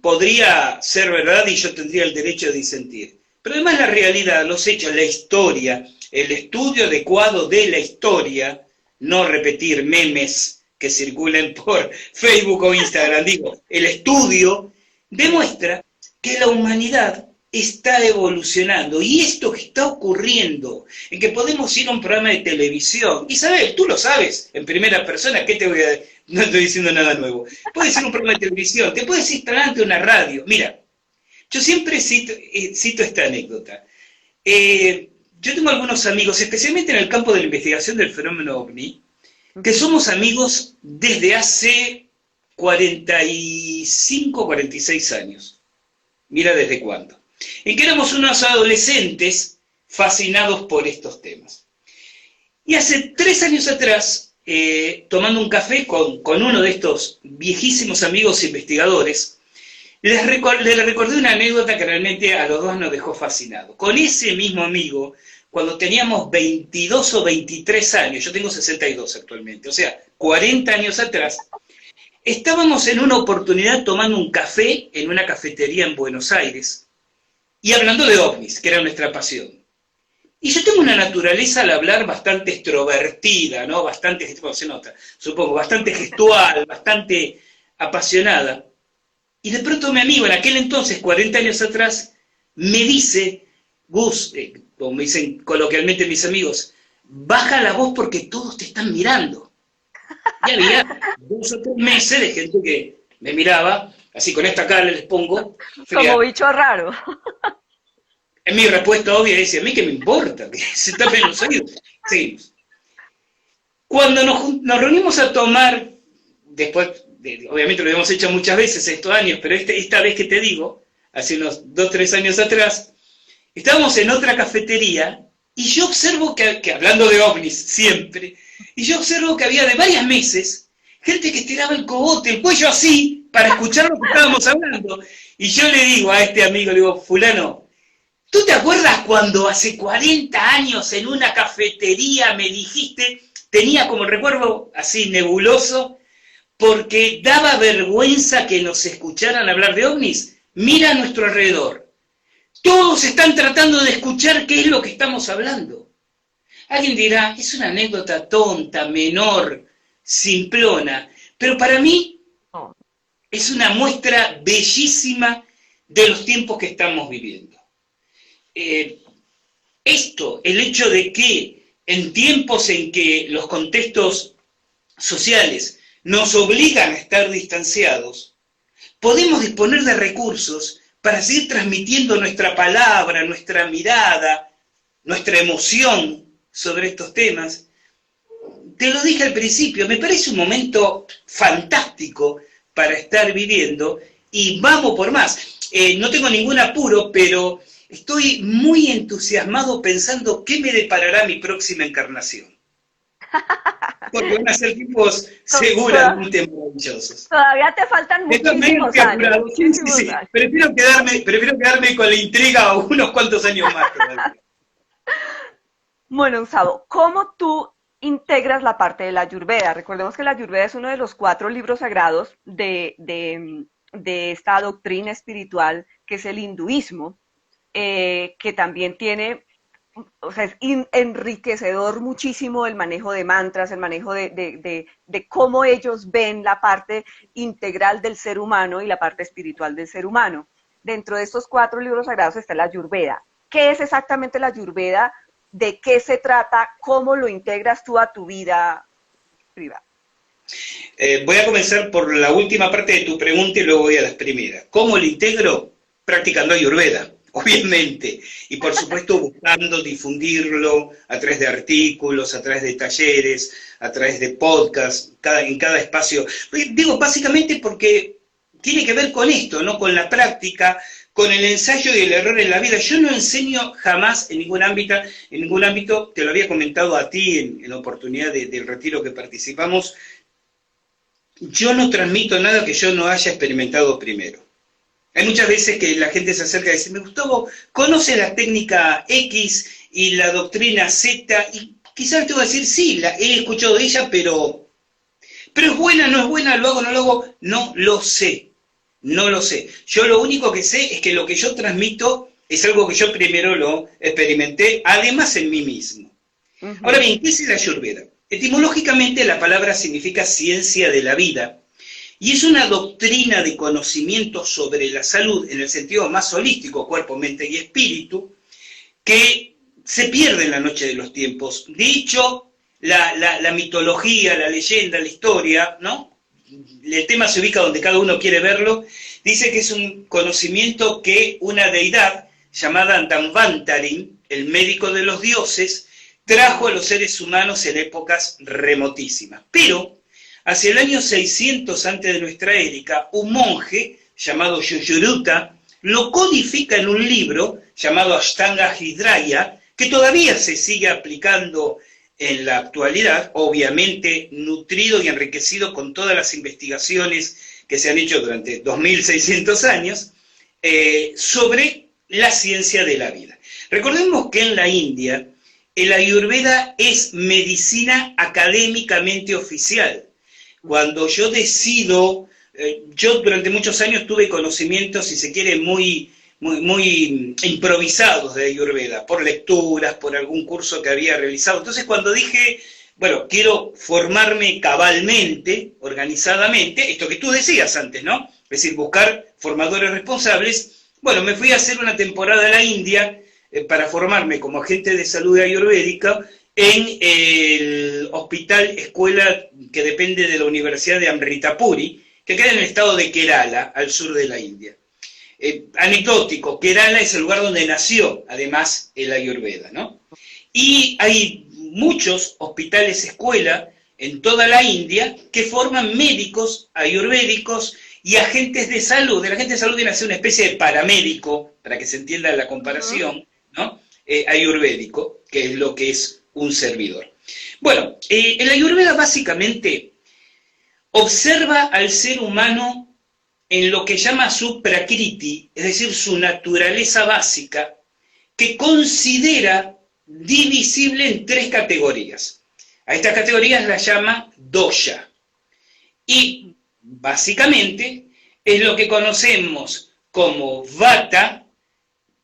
podría ser verdad y yo tendría el derecho de disentir. pero además la realidad, los hechos, la historia, el estudio adecuado de la historia, no repetir memes que circulen por Facebook o Instagram, digo, el estudio demuestra que la humanidad está evolucionando, y esto que está ocurriendo, en que podemos ir a un programa de televisión, Isabel, tú lo sabes, en primera persona, ¿qué te voy a decir? No estoy diciendo nada nuevo. Puedes ir a un programa de televisión, te puedes instalar ante una radio. Mira, yo siempre cito esta anécdota. Yo tengo algunos amigos, especialmente en el campo de la investigación del fenómeno OVNI, que somos amigos desde hace 45, 46 años. Mira desde cuándo. En que éramos unos adolescentes fascinados por estos temas. Y hace 3 años atrás, tomando un café con uno de estos viejísimos amigos investigadores, le recordé una anécdota que realmente a los dos nos dejó fascinados. Con ese mismo amigo, cuando teníamos 22 o 23 años, yo tengo 62 actualmente, o sea, 40 años atrás, estábamos en una oportunidad tomando un café en una cafetería en Buenos Aires y hablando de ovnis, que era nuestra pasión. Y yo tengo una naturaleza al hablar bastante extrovertida, ¿no? Bastante, bueno, se nota, supongo, bastante gestual, bastante apasionada. Y de pronto mi amigo, en aquel entonces, 40 años atrás, me dice, Gus, como me dicen coloquialmente mis amigos, baja la voz porque todos te están mirando. Y había 2 o 3 meses de gente que me miraba, así con esta cara les pongo. Fría. Como bicho raro. En mi respuesta obvia decía, a mí qué me importa, que se tapen los oídos. Seguimos. Cuando nos reunimos a tomar, después, obviamente lo habíamos hecho muchas veces estos años, pero esta vez que te digo, hace unos 2 o 3 años atrás, estábamos en otra cafetería y yo observo que hablando de ovnis siempre, y yo observo que había de varias meses gente que estiraba el cogote, el cuello así, para escuchar lo que estábamos hablando. Y yo le digo a este amigo, le digo, fulano, ¿tú te acuerdas cuando hace 40 años en una cafetería me dijiste, tenía como recuerdo así nebuloso, porque daba vergüenza que nos escucharan hablar de ovnis? Mira a nuestro alrededor. Todos están tratando de escuchar qué es lo que estamos hablando. Alguien dirá, es una anécdota tonta, menor, simplona, pero para mí es una muestra bellísima de los tiempos que estamos viviendo. El hecho de que en tiempos en que los contextos sociales nos obligan a estar distanciados, podemos disponer de recursos para seguir transmitiendo nuestra palabra, nuestra mirada, nuestra emoción sobre estos temas. Te lo dije al principio, me parece un momento fantástico para estar viviendo y vamos por más. No tengo ningún apuro, pero estoy muy entusiasmado pensando qué me deparará mi próxima encarnación. Porque van a ser tipos seguramente maravillosos. Todavía te faltan muchísimos años. Sí. Prefiero quedarme con la intriga unos cuantos años más todavía. Bueno, Gustavo, ¿cómo tú integras la parte de la Ayurveda? Recordemos que la Ayurveda es uno de los 4 libros sagrados de esta doctrina espiritual que es el hinduismo, que también tiene, o sea, es enriquecedor muchísimo el manejo de mantras, el manejo de cómo ellos ven la parte integral del ser humano y la parte espiritual del ser humano. Dentro de estos 4 libros sagrados está la Ayurveda. ¿Qué es exactamente la Ayurveda? ¿De qué se trata? ¿Cómo lo integras tú a tu vida privada? Voy a comenzar por la última parte de tu pregunta y luego voy a las primeras. ¿Cómo lo integro? Practicando Ayurveda, obviamente. Y por supuesto buscando difundirlo a través de artículos, a través de talleres, a través de podcasts, en cada espacio. Digo básicamente porque tiene que ver con esto, ¿no? Con la práctica, con el ensayo y el error en la vida. Yo no enseño jamás en ningún ámbito, te lo había comentado a ti en la oportunidad del retiro que participamos, yo no transmito nada que yo no haya experimentado primero. Hay muchas veces que la gente se acerca y dice, Gustavo, ¿conoce la técnica X y la doctrina Z? Y quizás te voy a decir, sí, he escuchado de ella, pero es buena, no es buena, lo hago, no lo hago, no lo sé. No lo sé. Yo lo único que sé es que lo que yo transmito es algo que yo primero lo experimenté, además en mí mismo. Ahora bien, ¿qué es la Ayurveda? Etimológicamente la palabra significa ciencia de la vida, y es una doctrina de conocimiento sobre la salud en el sentido más holístico, cuerpo, mente y espíritu, que se pierde en la noche de los tiempos. De hecho, la mitología, la leyenda, la historia, ¿no? El tema se ubica donde cada uno quiere verlo, dice que es un conocimiento que una deidad llamada Dhanvantarin, el médico de los dioses, trajo a los seres humanos en épocas remotísimas. Pero, hacia el año 600 antes de nuestra era, un monje llamado Yuyuruta lo codifica en un libro llamado Ashtanga Hridaya, que todavía se sigue aplicando en la actualidad, obviamente nutrido y enriquecido con todas las investigaciones que se han hecho durante 2600 años, sobre la ciencia de la vida. Recordemos que en la India, el Ayurveda es medicina académicamente oficial. Cuando yo decido, yo durante muchos años tuve conocimientos, si se quiere, muy improvisados de Ayurveda, por lecturas, por algún curso que había realizado. Entonces cuando dije, bueno, quiero formarme cabalmente, organizadamente, esto que tú decías antes, ¿no? Es decir, buscar formadores responsables. Bueno, me fui a hacer una temporada a la India para formarme como agente de salud ayurvédica en el hospital escuela que depende de la Universidad de Amritapuri, que queda en el estado de Kerala, al sur de la India. Anecdótico, Kerala es el lugar donde nació, además, el Ayurveda, ¿no? Y hay muchos hospitales escuela en toda la India que forman médicos ayurvédicos y agentes de salud. El agente de salud viene a ser una especie de paramédico, para que se entienda la comparación, ¿no? Ayurvédico, que es lo que es un servidor. Bueno, el Ayurveda básicamente observa al ser humano en lo que llama su prakriti, es decir, su naturaleza básica, que considera divisible en 3 categorías. A estas categorías las llama dosha. Y básicamente es lo que conocemos como vata,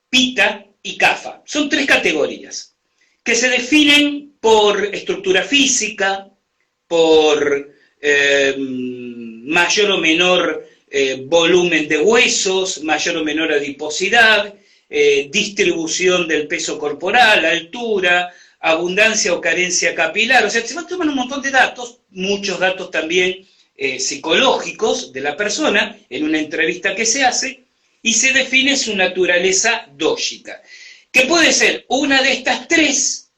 pitta y kapha. Son 3 categorías que se definen por estructura física, por mayor o menor volumen de huesos, mayor o menor adiposidad, distribución del peso corporal, altura, abundancia o carencia capilar. O sea, se van a tomar un montón de datos, muchos datos también psicológicos de la persona, en una entrevista que se hace, y se define su naturaleza dóxica, que puede ser una de estas 3,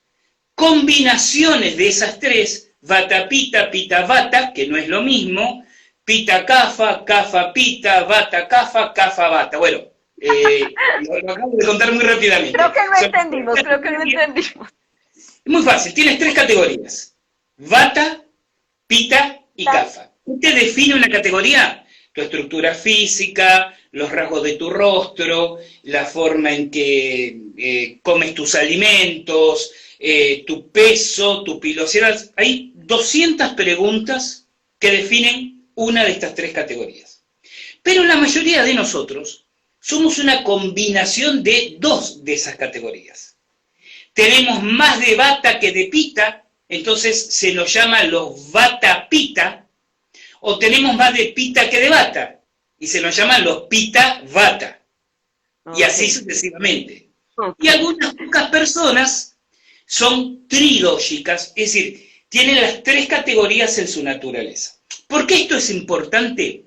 combinaciones de esas 3, vata pitta, pitta vata, que no es lo mismo, pitta kapha, kapha pitta, vata kapha, kapha vata. Bueno, lo acabo de contar muy rápidamente. Creo que lo entendimos. Es muy fácil, tienes 3 categorías: vata, pitta y kapha. ¿Qué te define una categoría? Tu estructura física, los rasgos de tu rostro, la forma en que comes tus alimentos, tu peso, tu pilosidad. Hay 200 preguntas que definen una de estas 3 categorías. Pero la mayoría de nosotros somos una combinación de 2 de esas categorías. Tenemos más de vata que de pitta, entonces se nos llama los vata pitta, o tenemos más de pitta que de vata, y se nos llaman los pitta vata, y así sucesivamente. Y algunas pocas personas son tridóxicas, es decir, tienen las 3 categorías en su naturaleza. ¿Por qué esto es importante?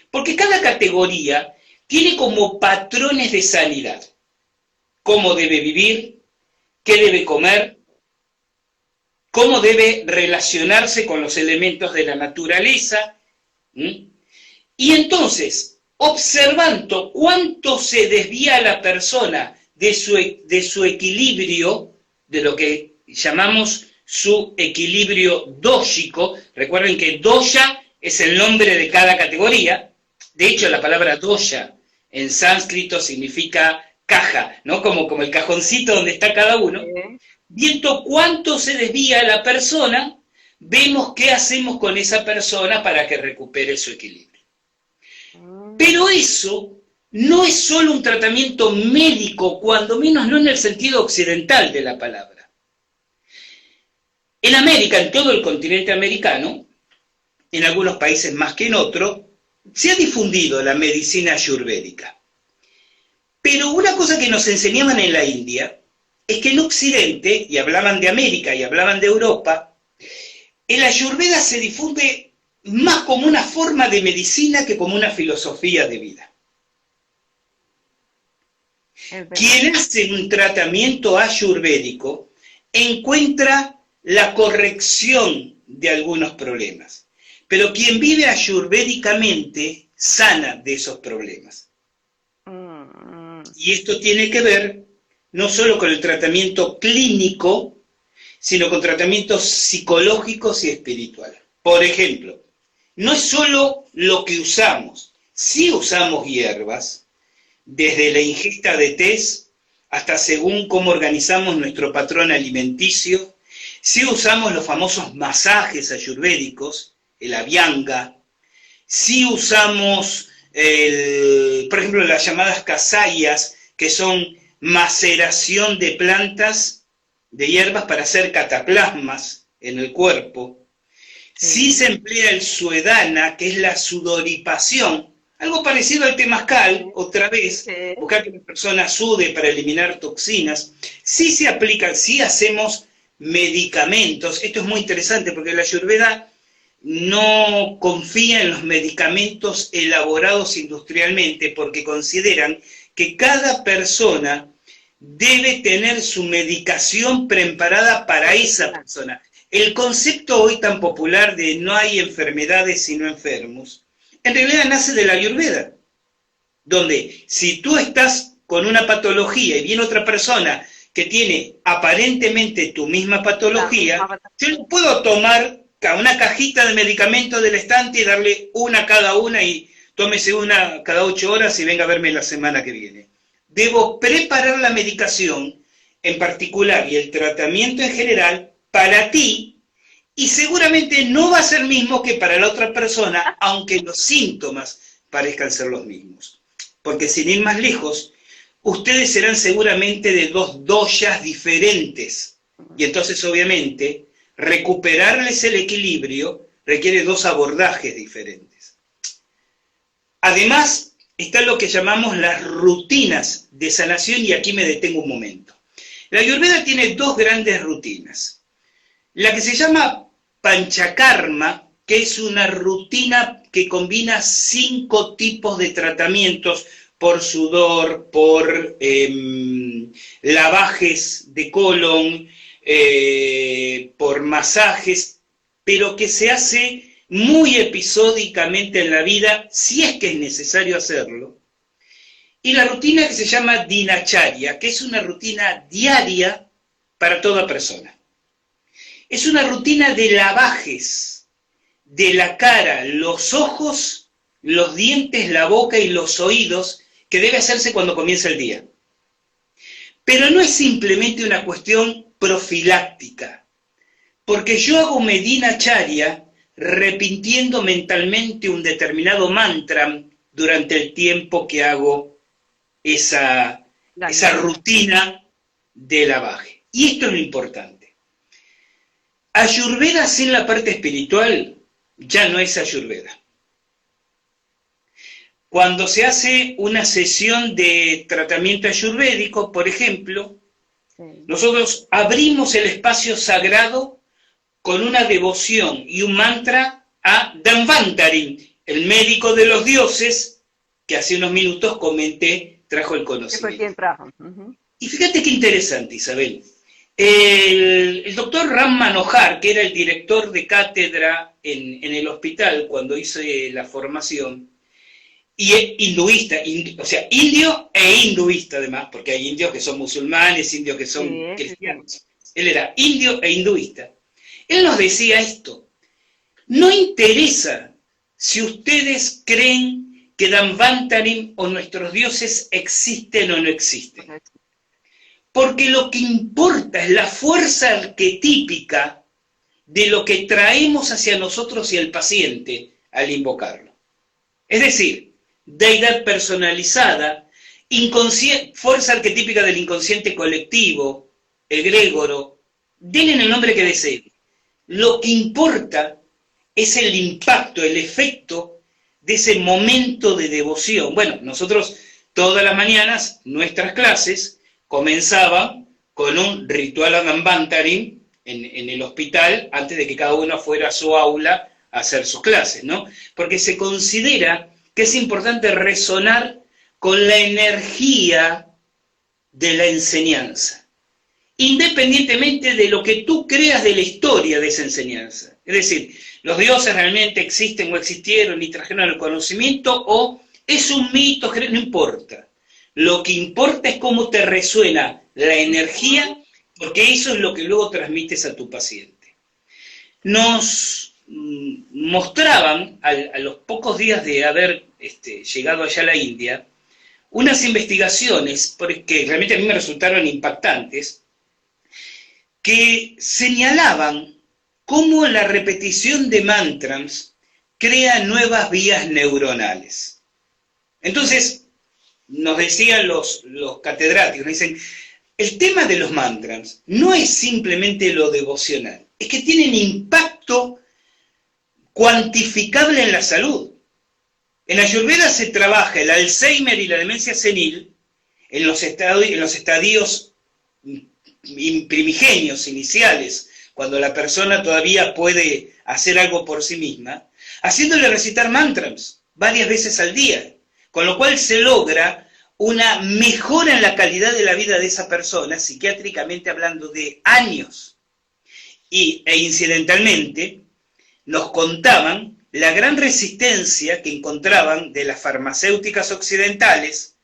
Porque cada categoría tiene como patrones de sanidad: cómo debe vivir, qué debe comer, cómo debe relacionarse con los elementos de la naturaleza. Y entonces, observando cuánto se desvía la persona de su equilibrio, de lo que llamamos su equilibrio dóxico. Recuerden que dosha es el nombre de cada categoría. De hecho, la palabra dosha en sánscrito significa caja, ¿no? Como el cajoncito donde está cada uno. Viendo cuánto se desvía la persona, vemos qué hacemos con esa persona para que recupere su equilibrio. Pero eso no es solo un tratamiento médico, cuando menos no en el sentido occidental de la palabra. En América, en todo el continente americano, en algunos países más que en otros, se ha difundido la medicina ayurvédica. Pero una cosa que nos enseñaban en la India es que en Occidente, y hablaban de América y hablaban de Europa, el ayurveda se difunde más como una forma de medicina que como una filosofía de vida. Quien hace un tratamiento ayurvédico encuentra la corrección de algunos problemas, pero quien vive ayurvédicamente sana de esos problemas. Y esto tiene que ver no solo con el tratamiento clínico, sino con tratamientos psicológicos y espirituales. Por ejemplo, no es solo lo que usamos, sí usamos hierbas, desde la ingesta de tés hasta según cómo organizamos nuestro patrón alimenticio, sí usamos los famosos masajes ayurvédicos, el abhyanga, sí usamos, por ejemplo, las llamadas kasayas, que son maceración de plantas, de hierbas para hacer cataplasmas en el cuerpo. Sí se emplea el suedana, que es la sudoripación, algo parecido al temazcal, otra vez, buscar que la persona sude para eliminar toxinas. Sí se aplican, sí hacemos medicamentos. Esto es muy interesante porque la ayurveda no confía en los medicamentos elaborados industrialmente porque consideran que cada persona debe tener su medicación preparada para esa persona. El concepto hoy tan popular de no hay enfermedades sino enfermos, en realidad nace de la ayurveda, donde si tú estás con una patología y viene otra persona que tiene aparentemente tu misma patología, yo no puedo tomar una cajita de medicamentos del estante y darle una a cada una y tómese una cada 8 horas y venga a verme la semana que viene. Debo preparar la medicación en particular y el tratamiento en general para ti, y seguramente no va a ser mismo que para la otra persona, aunque los síntomas parezcan ser los mismos. Porque sin ir más lejos, ustedes serán seguramente de 2 doshas diferentes. Y entonces, obviamente, recuperarles el equilibrio requiere 2 abordajes diferentes. Además, está lo que llamamos las rutinas de sanación, y aquí me detengo un momento. La Ayurveda tiene 2 grandes rutinas. La que se llama Panchakarma, que es una rutina que combina 5 tipos de tratamientos por sudor, por lavajes de colon, por masajes, pero que se hace muy episódicamente en la vida, si es que es necesario hacerlo. Y la rutina que se llama Dinacharya, que es una rutina diaria para toda persona. Es una rutina de lavajes de la cara, los ojos, los dientes, la boca y los oídos, que debe hacerse cuando comienza el día. Pero no es simplemente una cuestión profiláctica, porque yo hago Dinacharya repitiendo mentalmente un determinado mantra durante el tiempo que hago esa rutina de lavaje. Y esto es lo importante. Ayurveda sin la parte espiritual ya no es Ayurveda. Cuando se hace una sesión de tratamiento ayurvédico, por ejemplo, nosotros abrimos el espacio sagrado con una devoción y un mantra a Dhanvantari, el médico de los dioses, que hace unos minutos comenté, trajo el conocimiento. Y fíjate qué interesante, Isabel. El doctor Ram Manohar, que era el director de cátedra en el hospital cuando hice la formación, y es hinduista, o sea, indio e hinduista además, porque hay indios que son musulmanes, indios que son cristianos. Él era indio e hinduista. Él nos decía esto: no interesa si ustedes creen que Dhanvantari o nuestros dioses existen o no existen. Porque lo que importa es la fuerza arquetípica de lo que traemos hacia nosotros y el paciente al invocarlo. Es decir, deidad personalizada, fuerza arquetípica del inconsciente colectivo, egregoro, denle el nombre que deseen. Lo que importa es el impacto, el efecto de ese momento de devoción. Bueno, nosotros todas las mañanas, nuestras clases comenzaban con un ritual Agambantarim en el hospital antes de que cada uno fuera a su aula a hacer sus clases, ¿no? Porque se considera que es importante resonar con la energía de la enseñanza, independientemente de lo que tú creas de la historia de esa enseñanza. Es decir, los dioses realmente existen o existieron y trajeron el conocimiento, o es un mito, no importa. Lo que importa es cómo te resuena la energía, porque eso es lo que luego transmites a tu paciente. Nos mostraban, a los pocos días de haber llegado allá a la India, unas investigaciones, porque realmente a mí me resultaron impactantes, que señalaban cómo la repetición de mantras crea nuevas vías neuronales. Entonces, nos decían los catedráticos, nos dicen, el tema de los mantras no es simplemente lo devocional, es que tienen impacto cuantificable en la salud. En Ayurveda se trabaja el Alzheimer y la demencia senil en los estadios primigenios, iniciales, cuando la persona todavía puede hacer algo por sí misma, haciéndole recitar mantras varias veces al día, con lo cual se logra una mejora en la calidad de la vida de esa persona, psiquiátricamente hablando, de años. E incidentalmente, nos contaban la gran resistencia que encontraban de las farmacéuticas occidentales.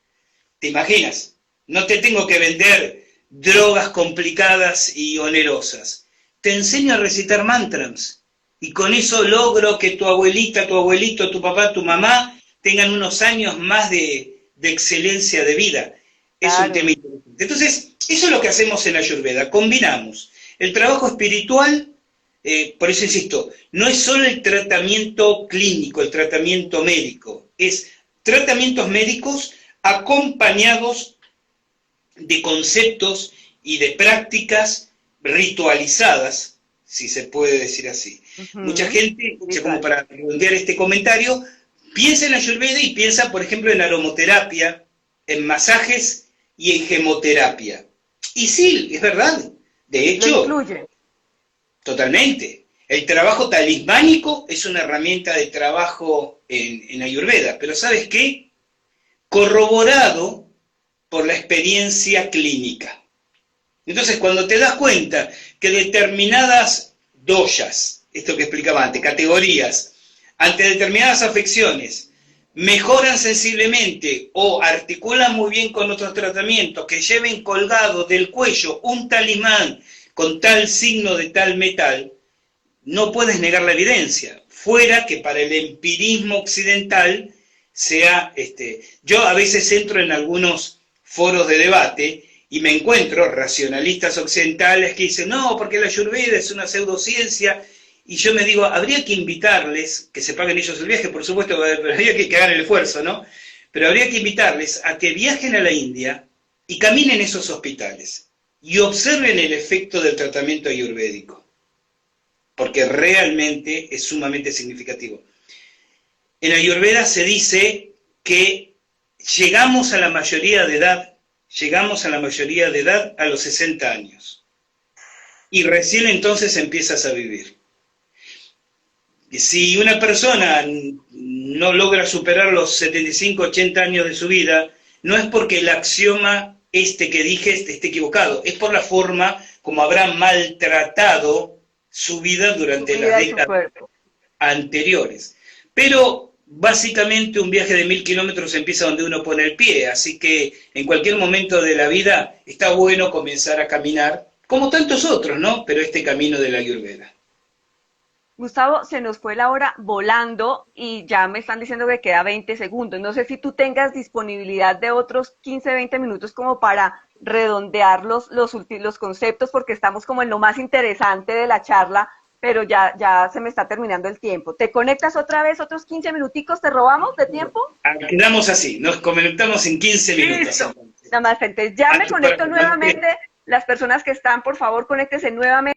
¿Te imaginas? No te tengo que vender drogas complicadas y onerosas. Te enseño a recitar mantras y con eso logro que tu abuelita, tu abuelito, tu papá, tu mamá tengan unos años más de excelencia de vida. Es un tema interesante. Entonces, eso es lo que hacemos en Ayurveda. Combinamos el trabajo espiritual, por eso insisto, no es solo el tratamiento clínico, el tratamiento médico, es tratamientos médicos acompañados de conceptos y de prácticas ritualizadas, si se puede decir así. Mucha gente, como para redondear este comentario, piensa en Ayurveda y piensa, por ejemplo, en aromoterapia, en masajes y en gemoterapia. Y sí, es verdad. De hecho, totalmente. El trabajo talismánico es una herramienta de trabajo en Ayurveda, pero ¿sabes qué? Corroborado por la experiencia clínica. Entonces, cuando te das cuenta que determinadas doshas, esto que explicaba antes, categorías, ante determinadas afecciones, mejoran sensiblemente o articulan muy bien con otros tratamientos, que lleven colgado del cuello un talismán con tal signo de tal metal, no puedes negar la evidencia, fuera que para el empirismo occidental sea, yo a veces entro en algunos foros de debate y me encuentro racionalistas occidentales que dicen, no, porque la Ayurveda es una pseudociencia, y yo me digo, habría que invitarles, que se paguen ellos el viaje, por supuesto, pero habría que hagan el esfuerzo, ¿no? Pero habría que invitarles a que viajen a la India y caminen esos hospitales y observen el efecto del tratamiento ayurvédico, porque realmente es sumamente significativo. En Ayurveda se dice que llegamos a la mayoría de edad a los 60 años, y recién entonces empiezas a vivir. Si una persona no logra superar los 75, 80 años de su vida, no es porque el axioma que dije esté equivocado, es por la forma como habrá maltratado su vida durante las décadas anteriores. Pero básicamente un viaje de 1000 kilómetros empieza donde uno pone el pie, así que en cualquier momento de la vida está bueno comenzar a caminar, como tantos otros, ¿no? Pero este camino de la Ayurveda. Gustavo, se nos fue la hora volando y ya me están diciendo que queda 20 segundos. No sé si tú tengas disponibilidad de otros 15, 20 minutos como para redondear los conceptos, porque estamos como en lo más interesante de la charla, pero ya se me está terminando el tiempo. ¿Te conectas otra vez otros 15 minuticos? ¿Te robamos de tiempo? Quedamos así, nos conectamos en 15 minutos. Listo. Nada más, entonces ya me conecto nuevamente. Las personas que están, por favor, conéctense nuevamente.